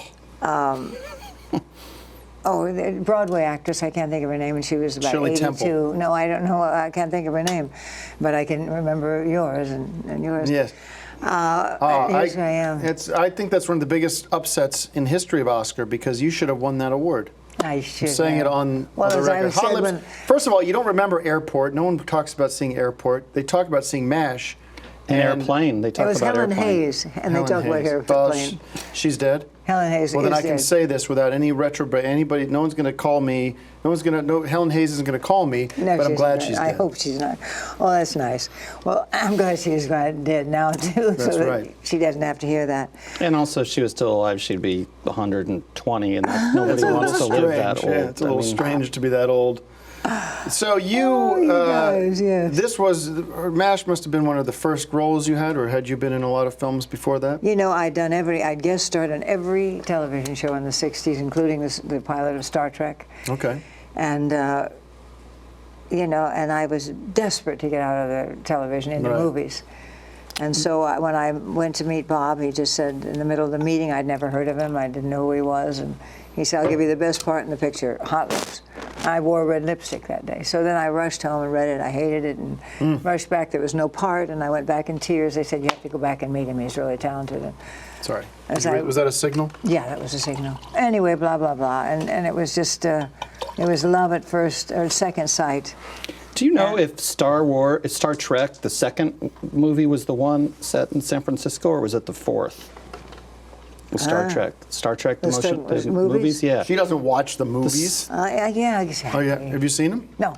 The Broadway actress, I can't think of her name, and she was about Shirley 82. Temple. No, I don't know, I can't think of her name, but I can remember yours and yours. Yes. Here's who I am. I think that's one of the biggest upsets in history of Oscar, because you should have won that award. I should I'm saying have. it on Well, the as I record. said Hot Lips, when- first of all, you don't remember Airport. No one talks about seeing Airport. They talk about seeing MASH. And Airplane. They talk It was about Helen Airplane. Hayes, and Helen they talk about Hayes. Airplane. She's dead? Helen Hayes Well, then is I can dead. say this without any anybody, no one's going to call me, Helen Hayes isn't going to call me, No, but I'm glad not. she's dead. I hope she's not. Well, that's nice. Well, I'm glad she's dead now, too. That's so that right. she doesn't have to hear that. And also, if she was still alive, she'd be 120, and nobody wants to live that old. Yeah, it's a little strange to be that old. So you guys, yes. This was, MASH must have been one of the first roles you had, or had you been in a lot of films before that? You know, I'd guest starred on every television show in the 60s, including the pilot of Star Trek. Okay. And, you know, and I was desperate to get out of the television into Right. movies. And so when I went to meet Bob, he just said in the middle of the meeting, I'd never heard of him, I didn't know who he was, and he said, I'll give you the best part in the picture, Hot Lips. I wore red lipstick that day. So then I rushed home and read it. I hated it and rushed back. There was no part, and I went back in tears. They said, you have to go back and meet him. He's really talented. And Sorry. as Was that a signal? yeah, that was a signal. Anyway, blah, blah, blah. And it was just, it was love at first, or second sight. Do you know if Star Trek, the second movie, was the one set in San Francisco, or was it the fourth? Star Trek, the movies, yeah. She doesn't watch the movies. Yeah, exactly. Oh yeah, have you seen them? No.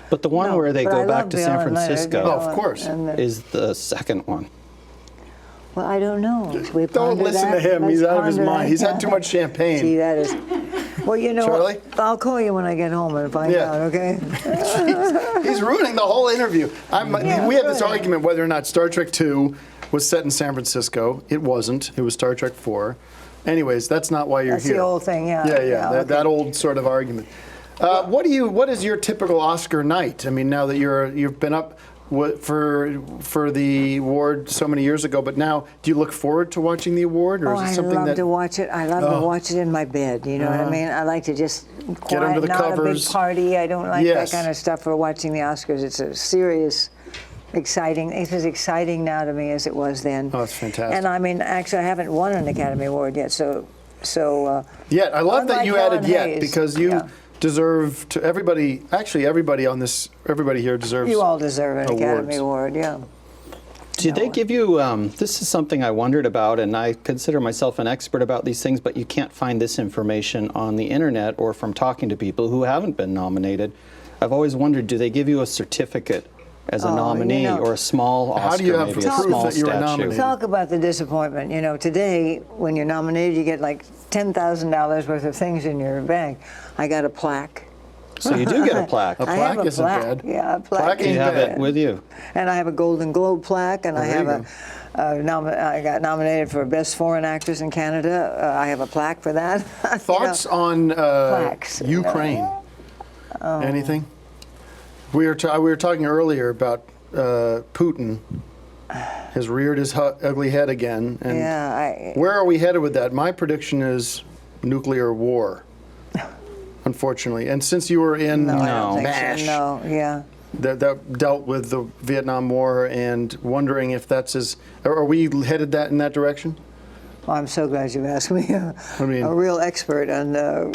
But the one where they but I go back love to Bill San and Leonard, Francisco, you know, of course. is the second one. Well, I don't know. Should we Don't ponder listen that? to him. Let's He's out of his ponder mind. that. He's had too much champagne. See, that is. Well, you know, Charlie? I'll call you when I get home and find Yeah. out, okay? He's ruining the whole interview. We have this right. argument whether or not Star Trek II was set in San Francisco. It wasn't. It was Star Trek IV. Anyways, that's not why you're That's here. the old thing, yeah. Yeah. okay. That old sort of argument. What is your typical Oscar night? I mean, now that you've been up for the award so many years ago, but now do you look forward to watching the award, or is it I something love that to watch it. I love to watch it in my bed. You know what I mean? I like to just Get under the not covers. a big party. I don't like Yes. that kind of stuff for watching the Oscars. It's a serious, exciting. It's as exciting now to me as it was then. Oh, it's fantastic. And I mean, actually, I haven't won an Academy Award yet. So. Yet I love that unlike you added Helen yet, Hayes, because you yeah. deserve to. Everybody here deserves. You all deserve an Academy awards. Award, yeah. Did they give you, this is something I wondered about, and I consider myself an expert about these things, but you can't find this information on the internet or from talking to people who haven't been nominated. I've always wondered, do they give you a certificate as a nominee, you know, or a small Oscar, How do you have maybe a proof small that you were statue? nominated? Talk about the disappointment. You know, today, when you're nominated, you get like $10,000 worth of things in your bag. I got a plaque. So you do get a plaque. A I have plaque a isn't plaque. bad. Yeah, a plaque. Plaque Do you ain't have bad. it with you? And I have a Golden Globe plaque, and I there have you a, go. I got nominated for Best Foreign Actress in Canada. I have a plaque for that. Thoughts on Ukraine? Anything? We were talking earlier about Putin has reared his ugly head again. And where are we headed with that? My prediction is nuclear war, unfortunately. And since you were in MASH, that dealt with the Vietnam War, and wondering if that's are we headed in that direction? Well, I'm so glad you asked me, a real expert on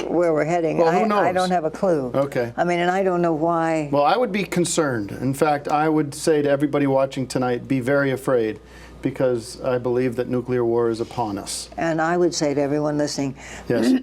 where we're heading. Well, who knows? I don't have a clue. Okay. I mean, and I don't know why. Well, I would be concerned. In fact, I would say to everybody watching tonight, be very afraid, because I believe that nuclear war is upon us. And I would say to everyone listening,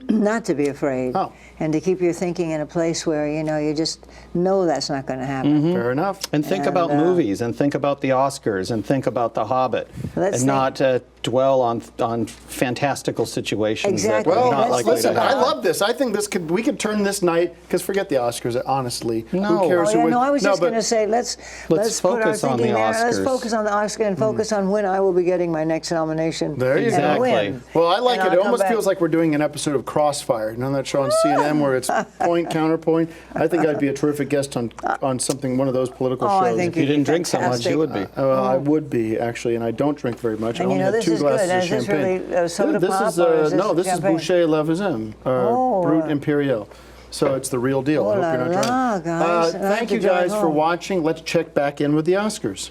not to be afraid, and to keep your thinking in a place where, you just know that's not going to happen. Fair enough. And think about movies, and think about the Oscars, and think about The Hobbit, and not dwell on fantastical situations that are not likely to happen. I love this. I think we could turn this night, because forget the Oscars, honestly. No. Who cares I was just going to say, let's put our focus on the thinking there. Let's Oscars. focus on the Oscar and focus on when I will be getting my next nomination. There you and go. win. Well, I like And it. It I'll almost come feels like we're doing an episode of Crossfire. You know that show on CNN where it's point, counterpoint? I think I'd be a terrific guest on one of those political shows. I think If you didn't drink so much, you would be. I would be, actually, and I don't drink very much. And I only have this 2 is glasses good. of Is this champagne. really soda this pop, is or is this this champagne? is Boucher Lavazim, Brut Imperial. So it's the real deal. I hope you're not drunk. Guys. Thank you guys for watching. Let's check back in with the Oscars.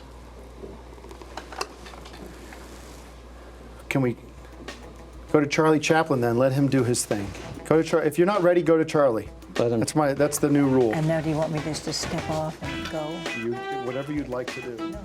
Can we go to Charlie Chaplin then? Let him do his thing. Go to Charlie. If you're not ready, go to Charlie. That's the new rule. And now do you want me just to step off and go? Whatever you'd like to do.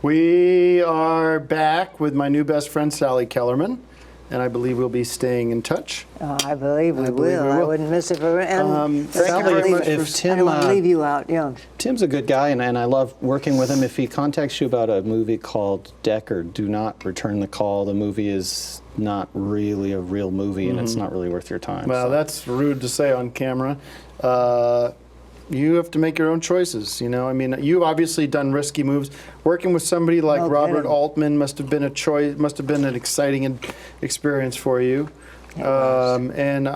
We are back with my new best friend, Sally Kellerman, and I believe we'll be staying in touch. I believe we will. I wouldn't miss it for and thank you very much. If Tim, I don't want to leave you out. Tim's a good guy, and I love working with him. If he contacts you about a movie called Decker, do not return the call. The movie is not really a real movie, and it's not really worth your time. Well, that's rude to say on camera. You have to make your own choices. I mean, you've obviously done risky moves. Working with somebody like Robert Altman must have been a choice. Must have been an exciting experience for you. And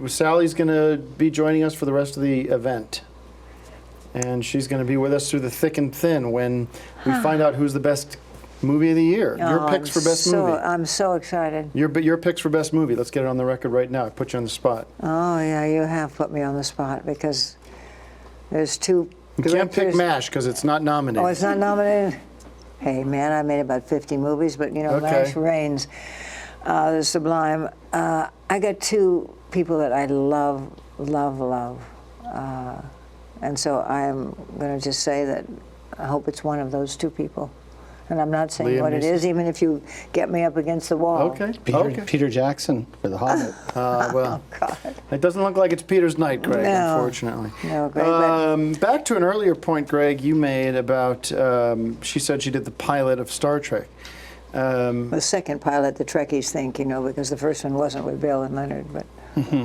Sally's going to be joining us for the rest of the event, and she's going to be with us through the thick and thin when we find out who's the best movie of the year. Your picks for best movie. I'm so excited. Your picks for best movie. Let's get it on the record right now. I put you on the spot. Oh yeah, you have put me on the spot because there's 2 You can't pick MASH because it's not nominated. Oh, it's not nominated? Hey, man, I made about 50 movies, but, MASH reigns. The Sublime. I got 2 people that I love. And so I'm going to just say that I hope it's one of those 2 people. And I'm not saying what it is, even if you get me up against the wall. Okay. Peter Jackson for The Hobbit. Well, it doesn't look like it's Peter's night, Greg, unfortunately. No, Greg. Back to an earlier point, Greg, you made about, she said she did the pilot of Star Trek. The second pilot, the Trekkies think, because the first one wasn't with Bill and Leonard, but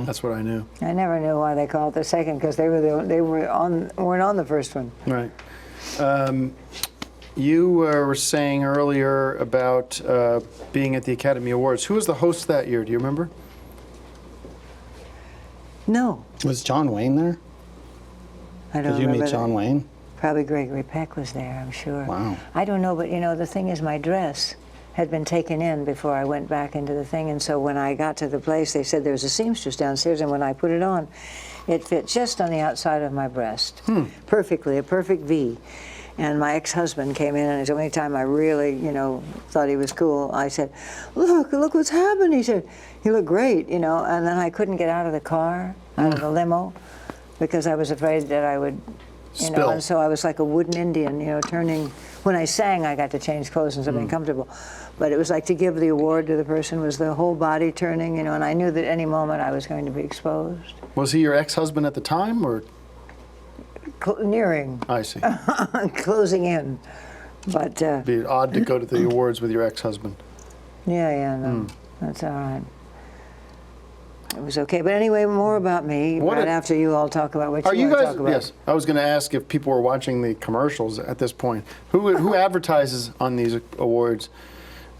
that's what I knew. I never knew why they called it the second, because weren't on the first one. Right. You were saying earlier about being at the Academy Awards. Who was the host that year? Do you remember? No. Was John Wayne there? I don't Did you remember meet John that. Wayne? Probably Gregory Peck was there, I'm sure. Wow. I don't know, but the thing is, my dress had been taken in before I went back into the thing, and so when I got to the place, they said there was a seamstress downstairs, and when I put it on, it fit just on the outside of my breast, perfectly, a perfect V. And my ex-husband came in, and the only time I really, thought he was cool, I said, look what's happened. He said, you look great, and then I couldn't get out of the car, out of the limo, because I was afraid that I would, Spill. And so I was like a wooden Indian, turning. When I sang, I got to change clothes and something comfortable. But it was like to give the award to the person was the whole body turning, and I knew that any moment I was going to be exposed. Was he your ex-husband at the time, or? Nearing. I see. Closing in. But It'd be odd to go to the awards with your ex-husband. yeah, no, that's all right. it was okay. But anyway, more about me after you all talk about what you want to talk about. Yes, I was going to ask if people were watching the commercials at this point. Who advertises on these awards?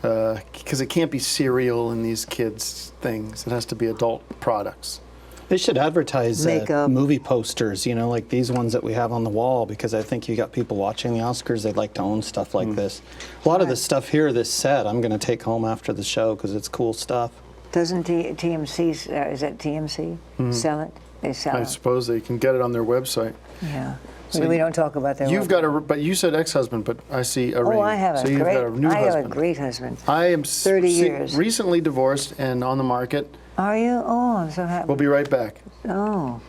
Because it can't be cereal and these kids' things. It has to be adult products. They should advertise Makeup. movie posters, like these ones that we have on the wall, because I think you got people watching the Oscars, they'd like to own stuff like this. A lot of the stuff here, this set, I'm going to take home after the show because it's cool stuff. Doesn't TMC, is that TMC, sell it? They sell I it. suppose they can get it on their website. Yeah. So we don't talk about their You've got but you said ex-husband, but I see a ring. Oh, I have so you've got a new husband. I have a great husband. I am 30 years. recently divorced and on the market. Are you? Oh, I'm so happy. We'll be right back. Oh,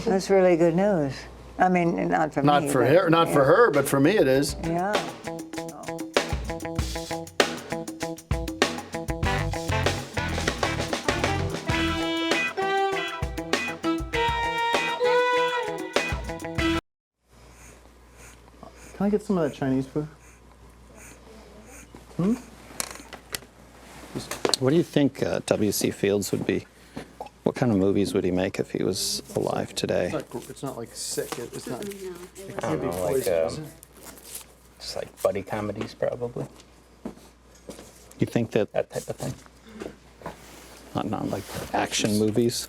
that's really good news. I mean, not for me. Not for her, not for her, but for me it is. Yeah. Can I get some of that Chinese food? What do you think W.C. Fields would be? What kind of movies would he make if he was alive today? It's not like sick. It's not. It I can't don't be know, like poison, is it? just like buddy comedies, probably. You think that That type of thing. not like action movies?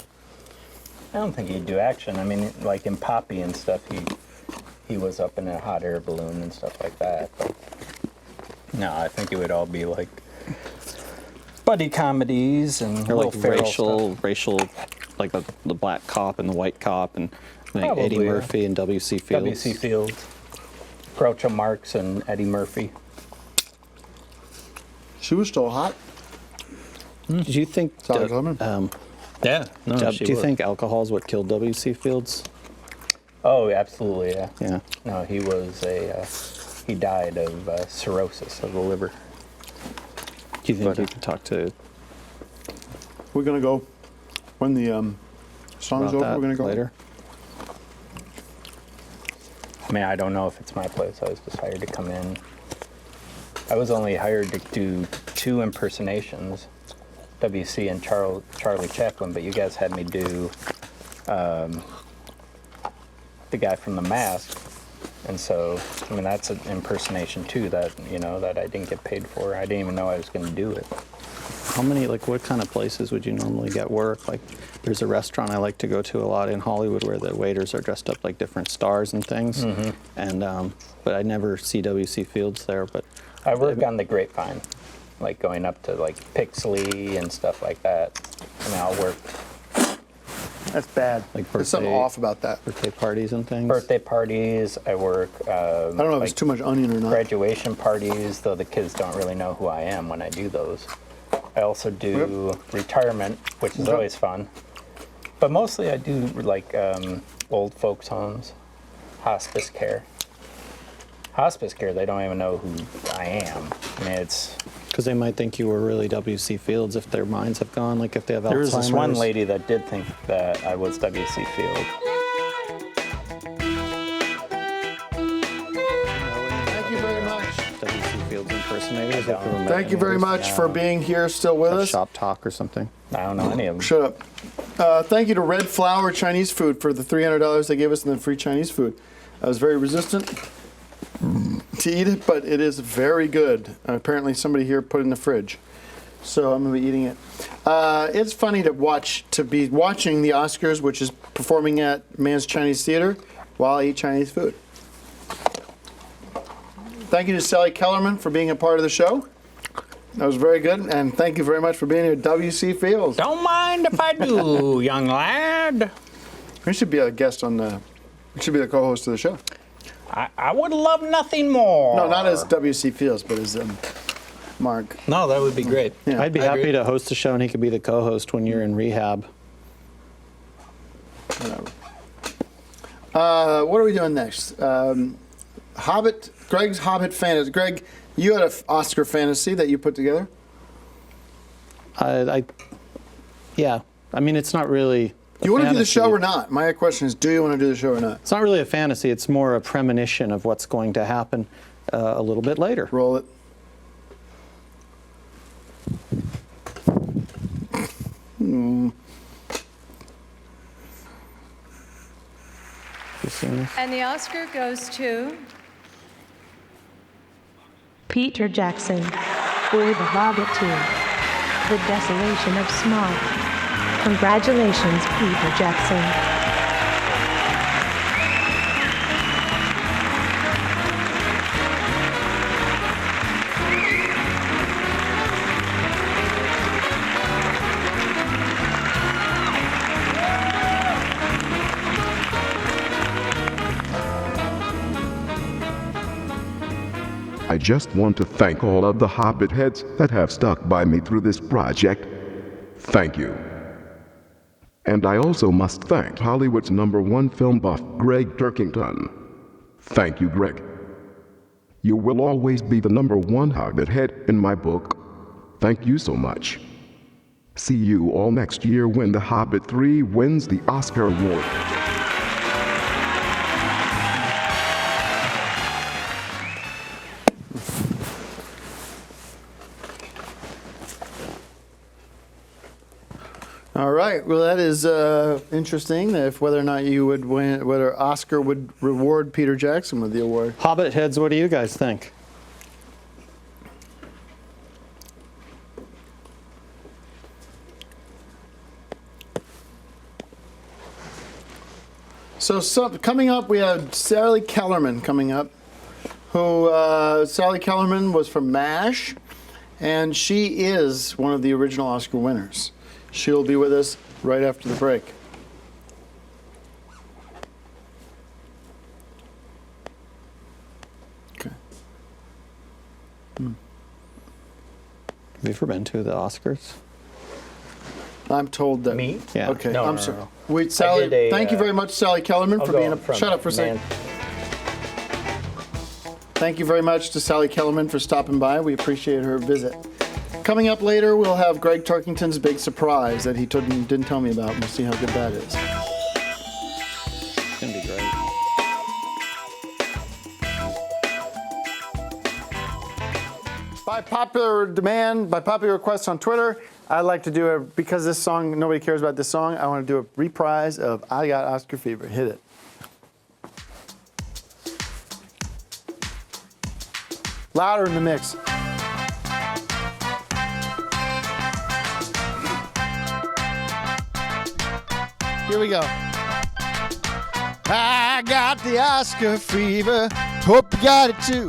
I don't think he'd do action. I mean, like in Poppy and stuff, he was up in a hot air balloon and stuff like that. But no, I think it would all be like buddy comedies and Or Will like Ferrell racial, like the black cop and the white cop, and like Probably, Eddie yeah. Murphy and W.C. stuff. Fields. W.C. Fields, Groucho Marx, and Eddie Murphy. She was still hot. Do you think? Sally Kellerman? Yeah. No, Jeb, do you think alcohol is what killed W.C. Fields? Oh, absolutely. Yeah. Yeah. No, he was he died of cirrhosis of the liver. Do you think you could talk to We're gonna go when the song's about over. that We're gonna go later? I mean, I don't know if it's my place. I was just hired to come in. I was only hired to do 2 impersonations, W.C. and Charlie Chaplin, but you guys had me do the guy from The Mask. And so, I mean, that's an impersonation too that, that I didn't get paid for. I didn't even know I was going to do it. How many, like, what kind of places would you normally get work? Like, there's a restaurant I like to go to a lot in Hollywood where the waiters are dressed up like different stars and things. And, but I never see W.C. Fields there. But I work on the Grapevine, like going up to like Pixley and stuff like that. I mean, I'll work That's bad. Like There's something birthday- off about that. birthday parties and things. birthday parties. I work. I don't know if it's too much onion or not. Graduation parties, though the kids don't really know who I am when I do those. I also do retirement, which is always fun. But mostly I do like old folks' homes, hospice care. Hospice care, they don't even know who I am. I mean, it's... Because they might think you were really W.C. Fields if their minds have gone, like if they have There was Alzheimer's. this one lady that did think that I was W.C. Fields. Thank you very much. W.C. Fields impersonators. Thank you very much for being here still with us. Shop talk or something. I don't know any of them. Shut up. Thank you to Red Flower Chinese Food for the $300 they gave us and the free Chinese food. I was very resistant to eat it, but it is very good. Apparently somebody here put it in the fridge. So I'm going to be eating it. It's funny to be watching the Oscars, which is performing at Man's Chinese Theater, while I eat Chinese food. Thank you to Sally Kellerman for being a part of the show. That was very good, and thank you very much for being here, W.C. Fields. Don't mind if I do, young lad. We should be a guest on the. We should be the co-host of the show. I would love nothing more. No, not as W.C. Fields, but as Mark. No, that would be great. Yeah. I'd be I happy agree. to host a show and he could be the co-host when you're in rehab. Whatever. What are we doing next? Hobbit. Gregg's Hobbit fantasy. Gregg, you had an Oscar fantasy that you put together. Yeah. I mean, it's not really. Do you want to do the fantasy. show or not? My question is, do you want to do the show or not? It's not really a fantasy. It's more a premonition of what's going to happen a little bit later. Roll it. seen this. And the Oscar goes to Peter Jackson for The Hobbit 2, The Desolation of Smaug. Congratulations, Peter Jackson. I just want to thank all of the Hobbit heads that have stuck by me through this project. Thank you. And I also must thank Hollywood's #1 film buff, Gregg Turkington. Thank you, Gregg. You will always be the #1 Hobbit head in my book. Thank you so much. See you all next year when The Hobbit 3 wins the Oscar award. All right. Well, that is interesting. If whether or not you would win, whether Oscar would reward Peter Jackson with the award. Hobbit heads, what do you guys think? So coming up, we have Sally Kellerman coming up, who Sally Kellerman was from MASH, and she is one of the original Oscar winners. She'll be with us right after the break. Okay. Have you ever been to the Oscars? I'm told that. Me? Yeah. Okay, No, I'm no, sorry. no. Wait, Sally, did a, thank you very much, Sally Kellerman, I'll for go being up front, shut up for a second. man. Thank you very much to Sally Kellerman for stopping by. We appreciate her visit. Coming up later, we'll have Gregg Turkington's big surprise that he didn't tell me about. We'll see how good that is. It's going to be great. By popular demand, by popular request on Twitter, I'd like to do because this song, nobody cares about this song, I want to do a reprise of I Got Oscar Fever. Hit it. Louder in the mix. Here we go. I got the Oscar fever. Hope you got it too.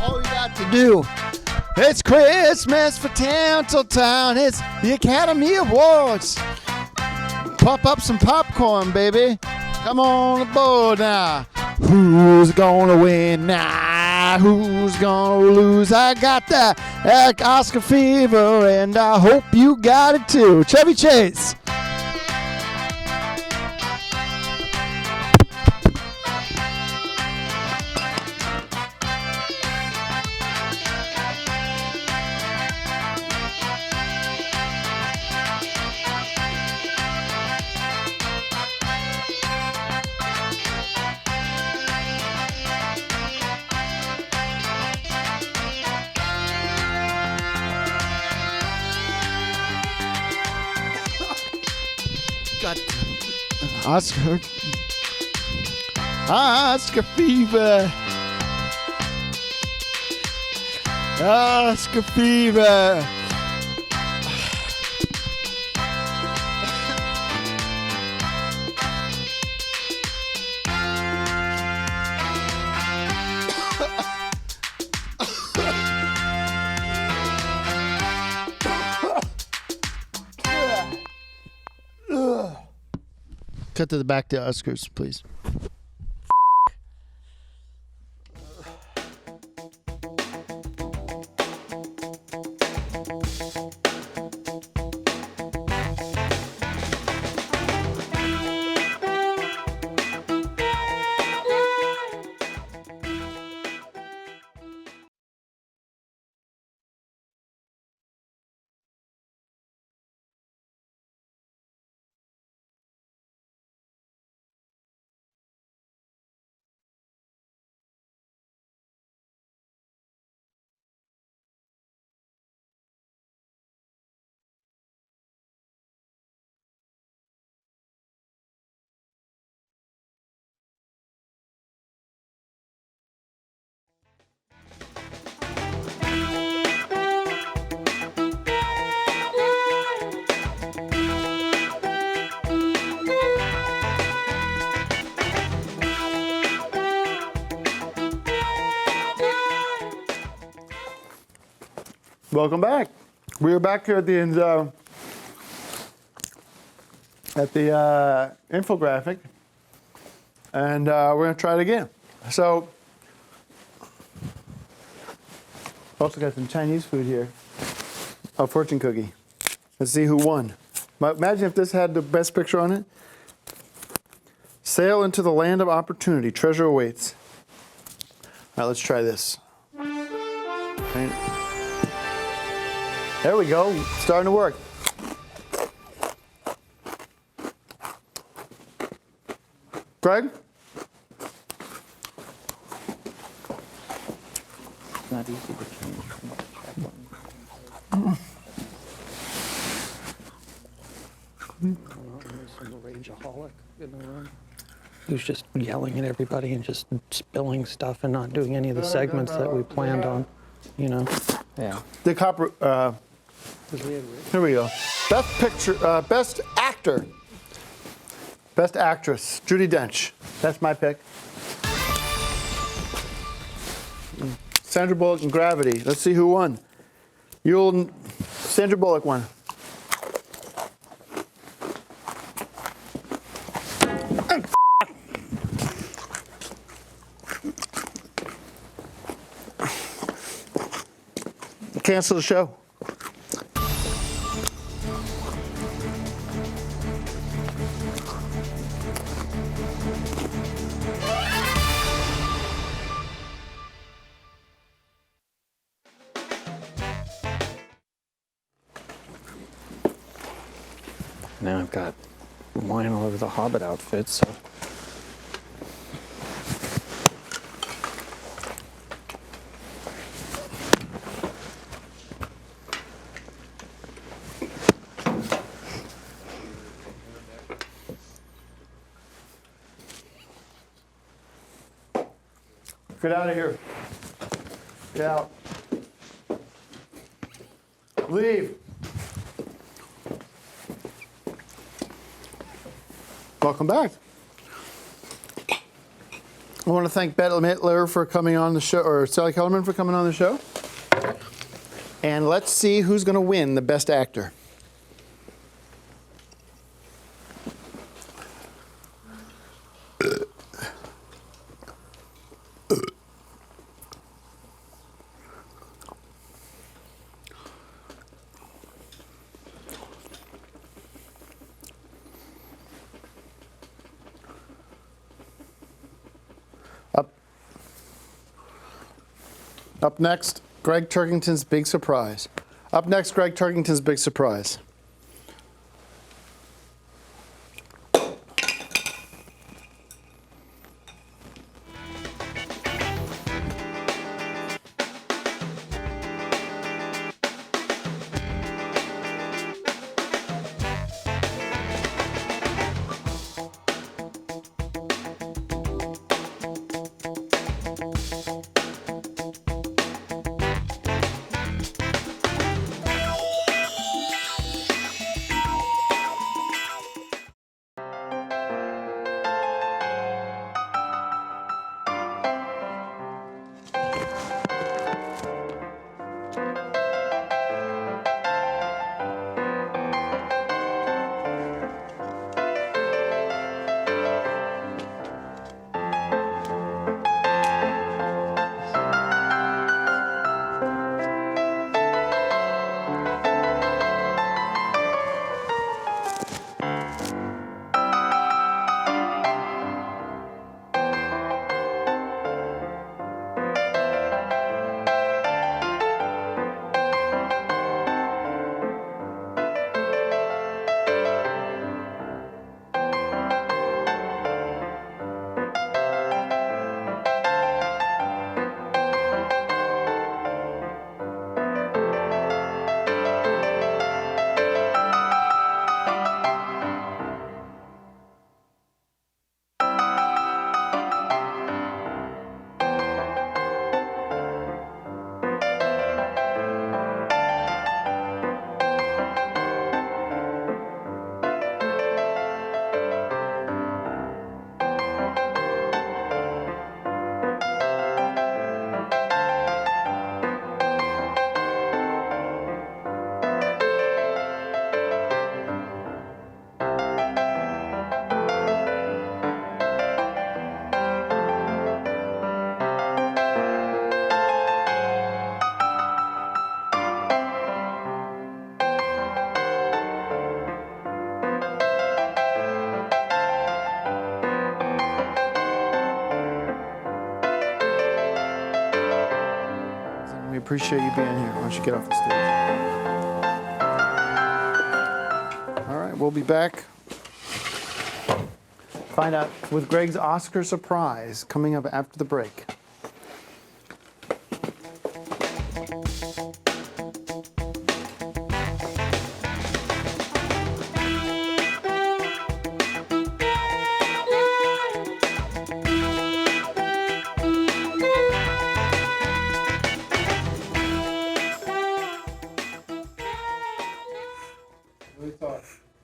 All you got to do. It's Christmas for Tinseltown. It's the Academy Awards. Pump up some popcorn, baby. Come on aboard now. Who's gonna win now? Who's gonna lose? I got that Oscar fever, and I hope you got it too. Chevy Chase. Oscar fever. Oscar fever. Cut to the back to Oscars, please. Welcome back. We are back here at the infographic, and we're going to try it again. So, also got some Chinese food here. A fortune cookie. Let's see who won. Imagine if this had the best picture on it. Sail into the land of opportunity. Treasure awaits. All right, let's try this. Right. There we go. Starting to work. Gregg? It's not easy to change from Chaplin. There's a rageaholic in the room. Who's just yelling at everybody and just spilling stuff and not doing any of the segments that we planned on, you know? Yeah. The copper. Here we go. Best picture. Best actor. Best actress. Judi Dench. That's my pick. Sandra Bullock in Gravity. Let's see who won. Sandra Bullock won. Cancel the show. Now I've got wine all over the Hobbit outfit, so. Get out of here. Get out. Leave. Welcome back. I want to thank Bette Midler for coming on the show, or Sally Kellerman for coming on the show. And let's see who's going to win the Best Actor. Up next, Gregg Turkington's Big Surprise. Up next, Gregg Turkington's Big Surprise. appreciate you being here. Why don't you get off the stage? All right, we'll be back. Find out with Gregg's Oscar surprise coming up after the break.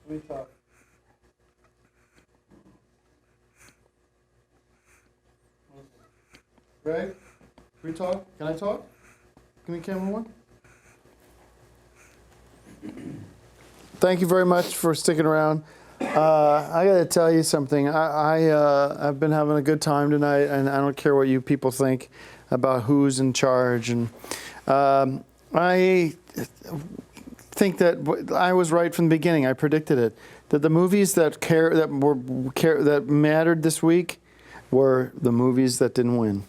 Let me talk. Gregg, can we talk? Can I talk? Give me camera one. Thank you very much for sticking around. I got to tell you something. I've been having a good time tonight, and I don't care what you people think about who's in charge. And I think that I was right from the beginning. I predicted it. That the movies that mattered this week were the movies that didn't win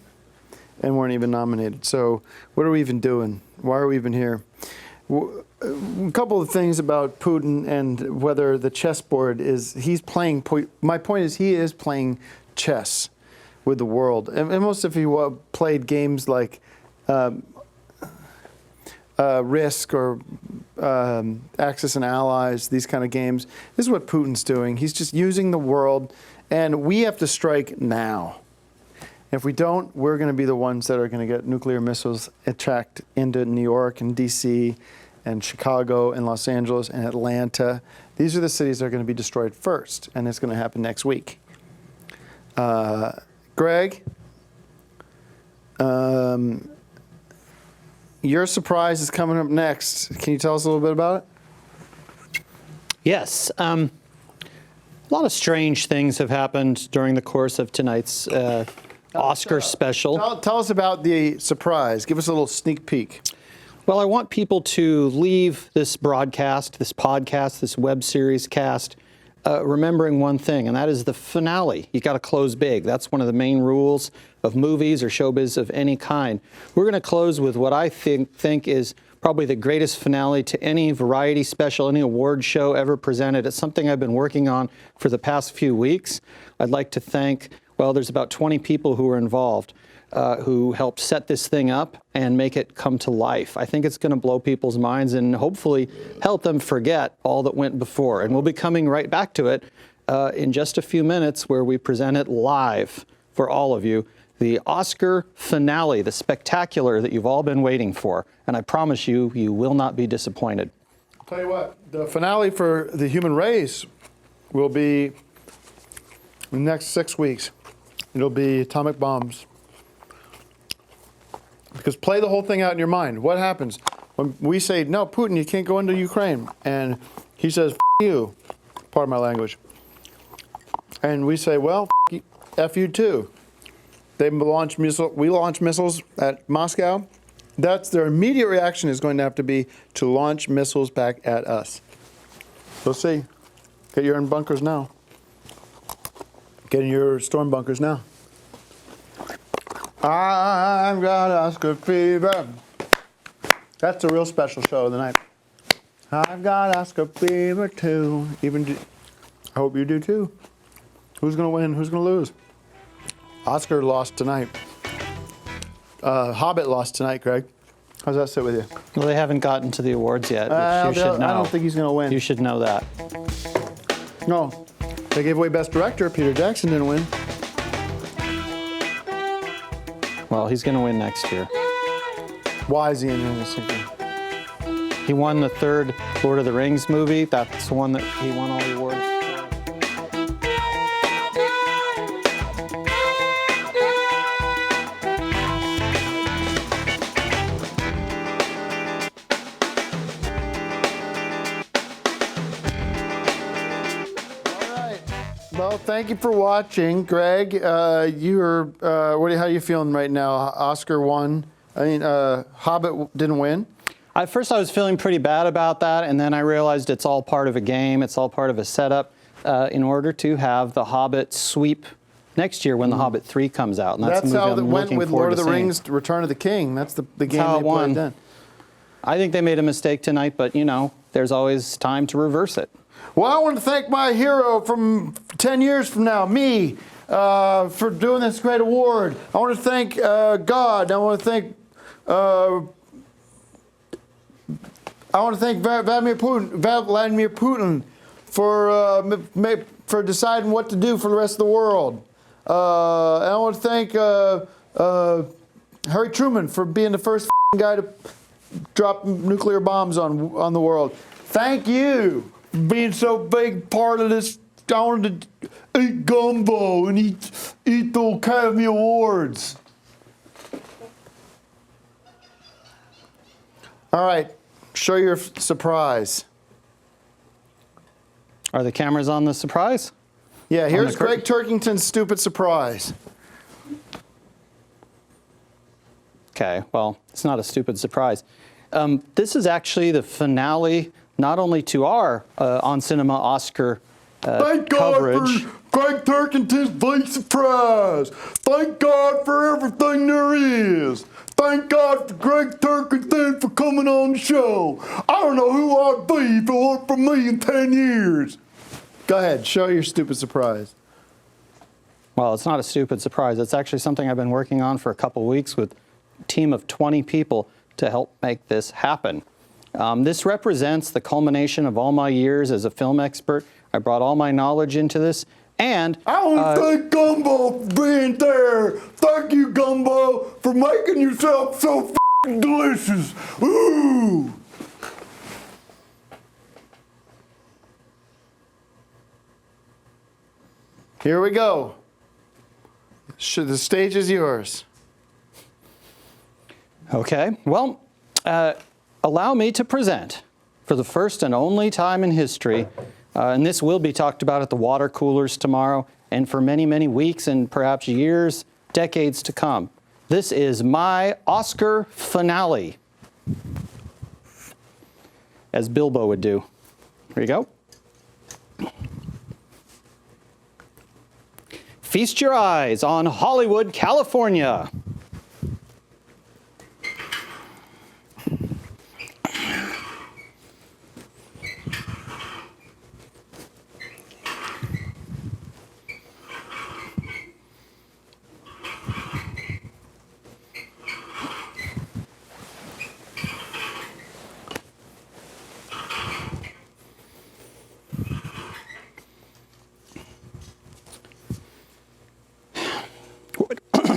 and weren't even nominated. So what are we even doing? Why are we even here? A couple of things about Putin and whether the chessboard he's playing, my point is he is playing chess with the world. And most of you played games like Risk or Axis and Allies, these kind of games. This is what Putin's doing. He's just using the world, and we have to strike now. If we don't, we're going to be the ones that are going to get nuclear missiles attacked into New York and D.C. and Chicago and Los Angeles and Atlanta. These are the cities that are going to be destroyed first, and it's going to happen next week. Gregg, your surprise is coming up next. Can you tell us a little bit about it? Yes. A lot of strange things have happened during the course of tonight's Oscar special. Tell us about the surprise. Give us a little sneak peek. Well, I want people to leave this broadcast, this podcast, this web series cast, remembering one thing, and that is the finale. You got to close big. That's one of the main rules of movies or showbiz of any kind. We're going to close with what I think is probably the greatest finale to any variety special, any award show ever presented. It's something I've been working on for the past few weeks. I'd like to thank, well, there's about 20 people who were involved who helped set this thing up and make it come to life. I think it's going to blow people's minds and hopefully help them forget all that went before. And we'll be coming right back to it in just a few minutes, where we present it live for all of you. The Oscar finale, the spectacular that you've all been waiting for. And I promise you, you will not be disappointed. I'll tell you what, the finale for the human race will be in the next 6 weeks. It'll be atomic bombs. Because play the whole thing out in your mind. What happens when we say, no, Putin, you can't go into Ukraine? And he says, F you, pardon my language. And we say, well, F you too. They launch we launch missiles at Moscow. That's their immediate reaction is going to have to be to launch missiles back at us. We'll see. Get your bunkers now. Get in your storm bunkers now. I've got Oscar fever. That's a real special show of the night. I've got Oscar fever too. I hope you do too. Who's going to win? Who's going to lose? Oscar lost tonight. Hobbit lost tonight, Gregg. How's that sit with you? Well, they haven't gotten to the awards yet, which you should know. I don't think he's going to win. You should know that. No. They gave away Best Director. Peter Jackson didn't win. Well, he's going to win next year. Why is he in this year? He won the third Lord of the Rings movie. That's the one that he won all the awards. Well, thank you for watching, Gregg. How are you feeling right now? Oscar won. Hobbit didn't win. At first, I was feeling pretty bad about that, and then I realized it's all part of a game. It's all part of a setup in order to have the Hobbit sweep next year when The Hobbit 3 comes out. And that's the movie how I'm it went looking with forward Lord of to the seeing. Rings, Return of the King. That's the game how they it won. played then. I think they made a mistake tonight, but you know, there's always time to reverse it. Well, I want to thank my hero from 10 years from now, me, for doing this great award. I want to thank God. I want to thank Vladimir Putin for deciding what to do for the rest of the world. And I want to thank Harry Truman for being the first guy to drop nuclear bombs on the world. Thank you for being so big part of this. I wanted to eat gumbo and eat the Academy Awards. All right, show your surprise. Are the cameras on the surprise? Yeah, here's Gregg Turkington's stupid surprise. Okay, well, it's not a stupid surprise. This is actually the finale, not only to our On Cinema Oscar Thank coverage. God for Gregg Turkington's big surprise. Thank God for everything there is. Thank God for Gregg Turkington for coming on the show. I don't know who I'd be if it weren't for me in 10 years. Go ahead, show your stupid surprise. Well, it's not a stupid surprise. It's actually something I've been working on for a couple weeks with a team of 20 people to help make this happen. This represents the culmination of all my years as a film expert. I brought all my knowledge into this, and I want to thank Gumbo for being there. Thank you, Gumbo, for making yourself so f***ing delicious. Ooh. Here we go. The stage is yours. Okay, well, allow me to present for the first and only time in history, and this will be talked about at the water coolers tomorrow and for many, many weeks and perhaps years, decades to come. This is my Oscar finale, as Bilbo would do. Here you go. Feast your eyes on Hollywood, California.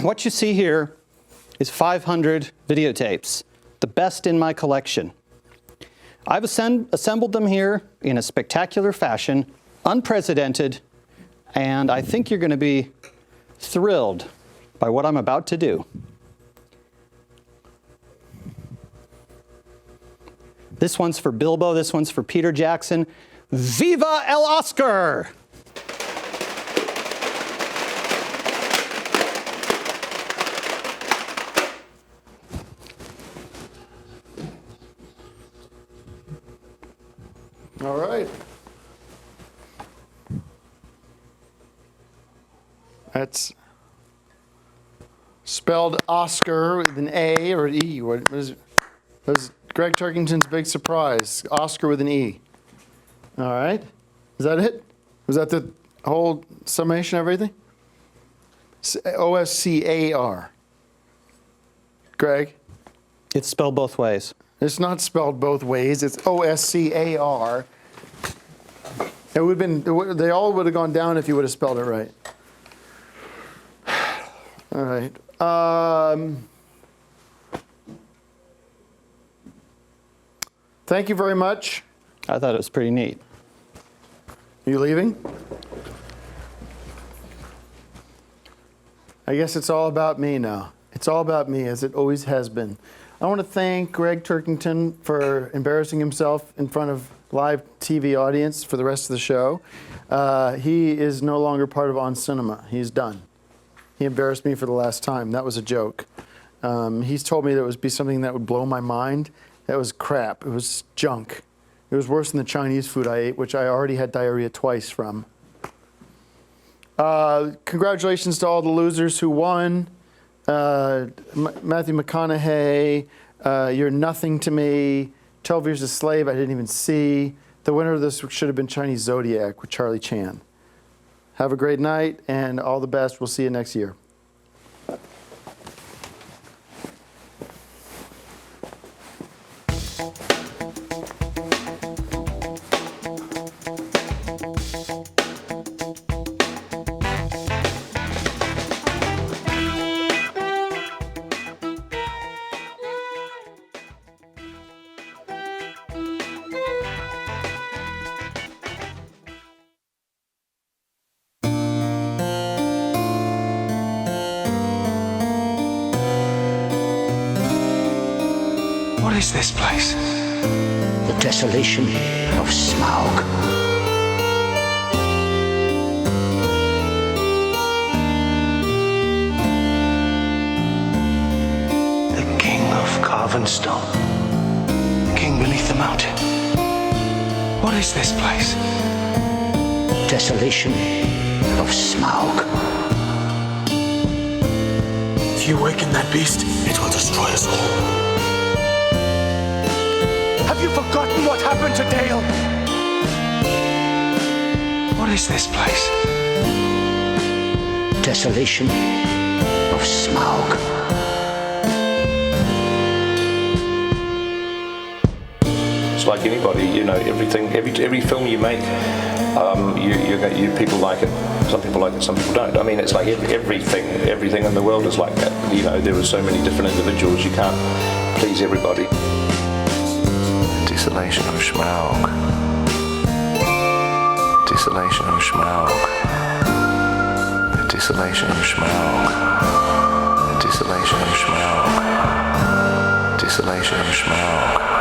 What you see here is 500 videotapes, the best in my collection. I've assembled them here in a spectacular fashion, unprecedented, and I think you're going to be thrilled by what I'm about to do. This one's for Bilbo, this one's for Peter Jackson. Viva el Oscar! All right. That's spelled Oscar with an A or an E. What is it? That's Gregg Turkington's big surprise. Oscar with an E. All right. Is that it? Was that the whole summation of everything? O-S-C-A-R. Gregg? It's spelled both ways. It's not spelled both ways. It's O-S-C-A-R. It would have been. They all would have gone down if you would have spelled it right. All right. Thank you very much. I thought it was pretty neat. You leaving? I guess it's all about me now. It's all about me, as it always has been. I want to thank Gregg Turkington for embarrassing himself in front of live TV audience for the rest of the show. He is no longer part of On Cinema. He's done. He embarrassed me for the last time. That was a joke. He's told me that it would be something that would blow my mind. That was crap. It was junk. It was worse than the Chinese food I ate, which I already had diarrhea twice from. Congratulations to all the losers who won. Matthew McConaughey, You're Nothing to Me, 12 Years a Slave, I didn't even see. The winner of this should have been Chinese Zodiac with Charlie Chan. Have a great night and all the best. We'll see you next year. What is this place? The desolation of Smaug. The king of carven stone. King beneath the mountain. What is this place? Desolation of Smaug. If you awaken that beast, it will destroy us all. Have you forgotten what happened to Dale? What is this place? Desolation of Smaug. It's like anybody, you know, every film you make, you people like it. Some people like it, some people don't. I mean, it's like everything in the world is like that. You know, there are so many different individuals, you can't please everybody. Desolation of Smaug. Desolation of Smaug. The desolation of Smaug. The desolation of Smaug. Desolation of Smaug.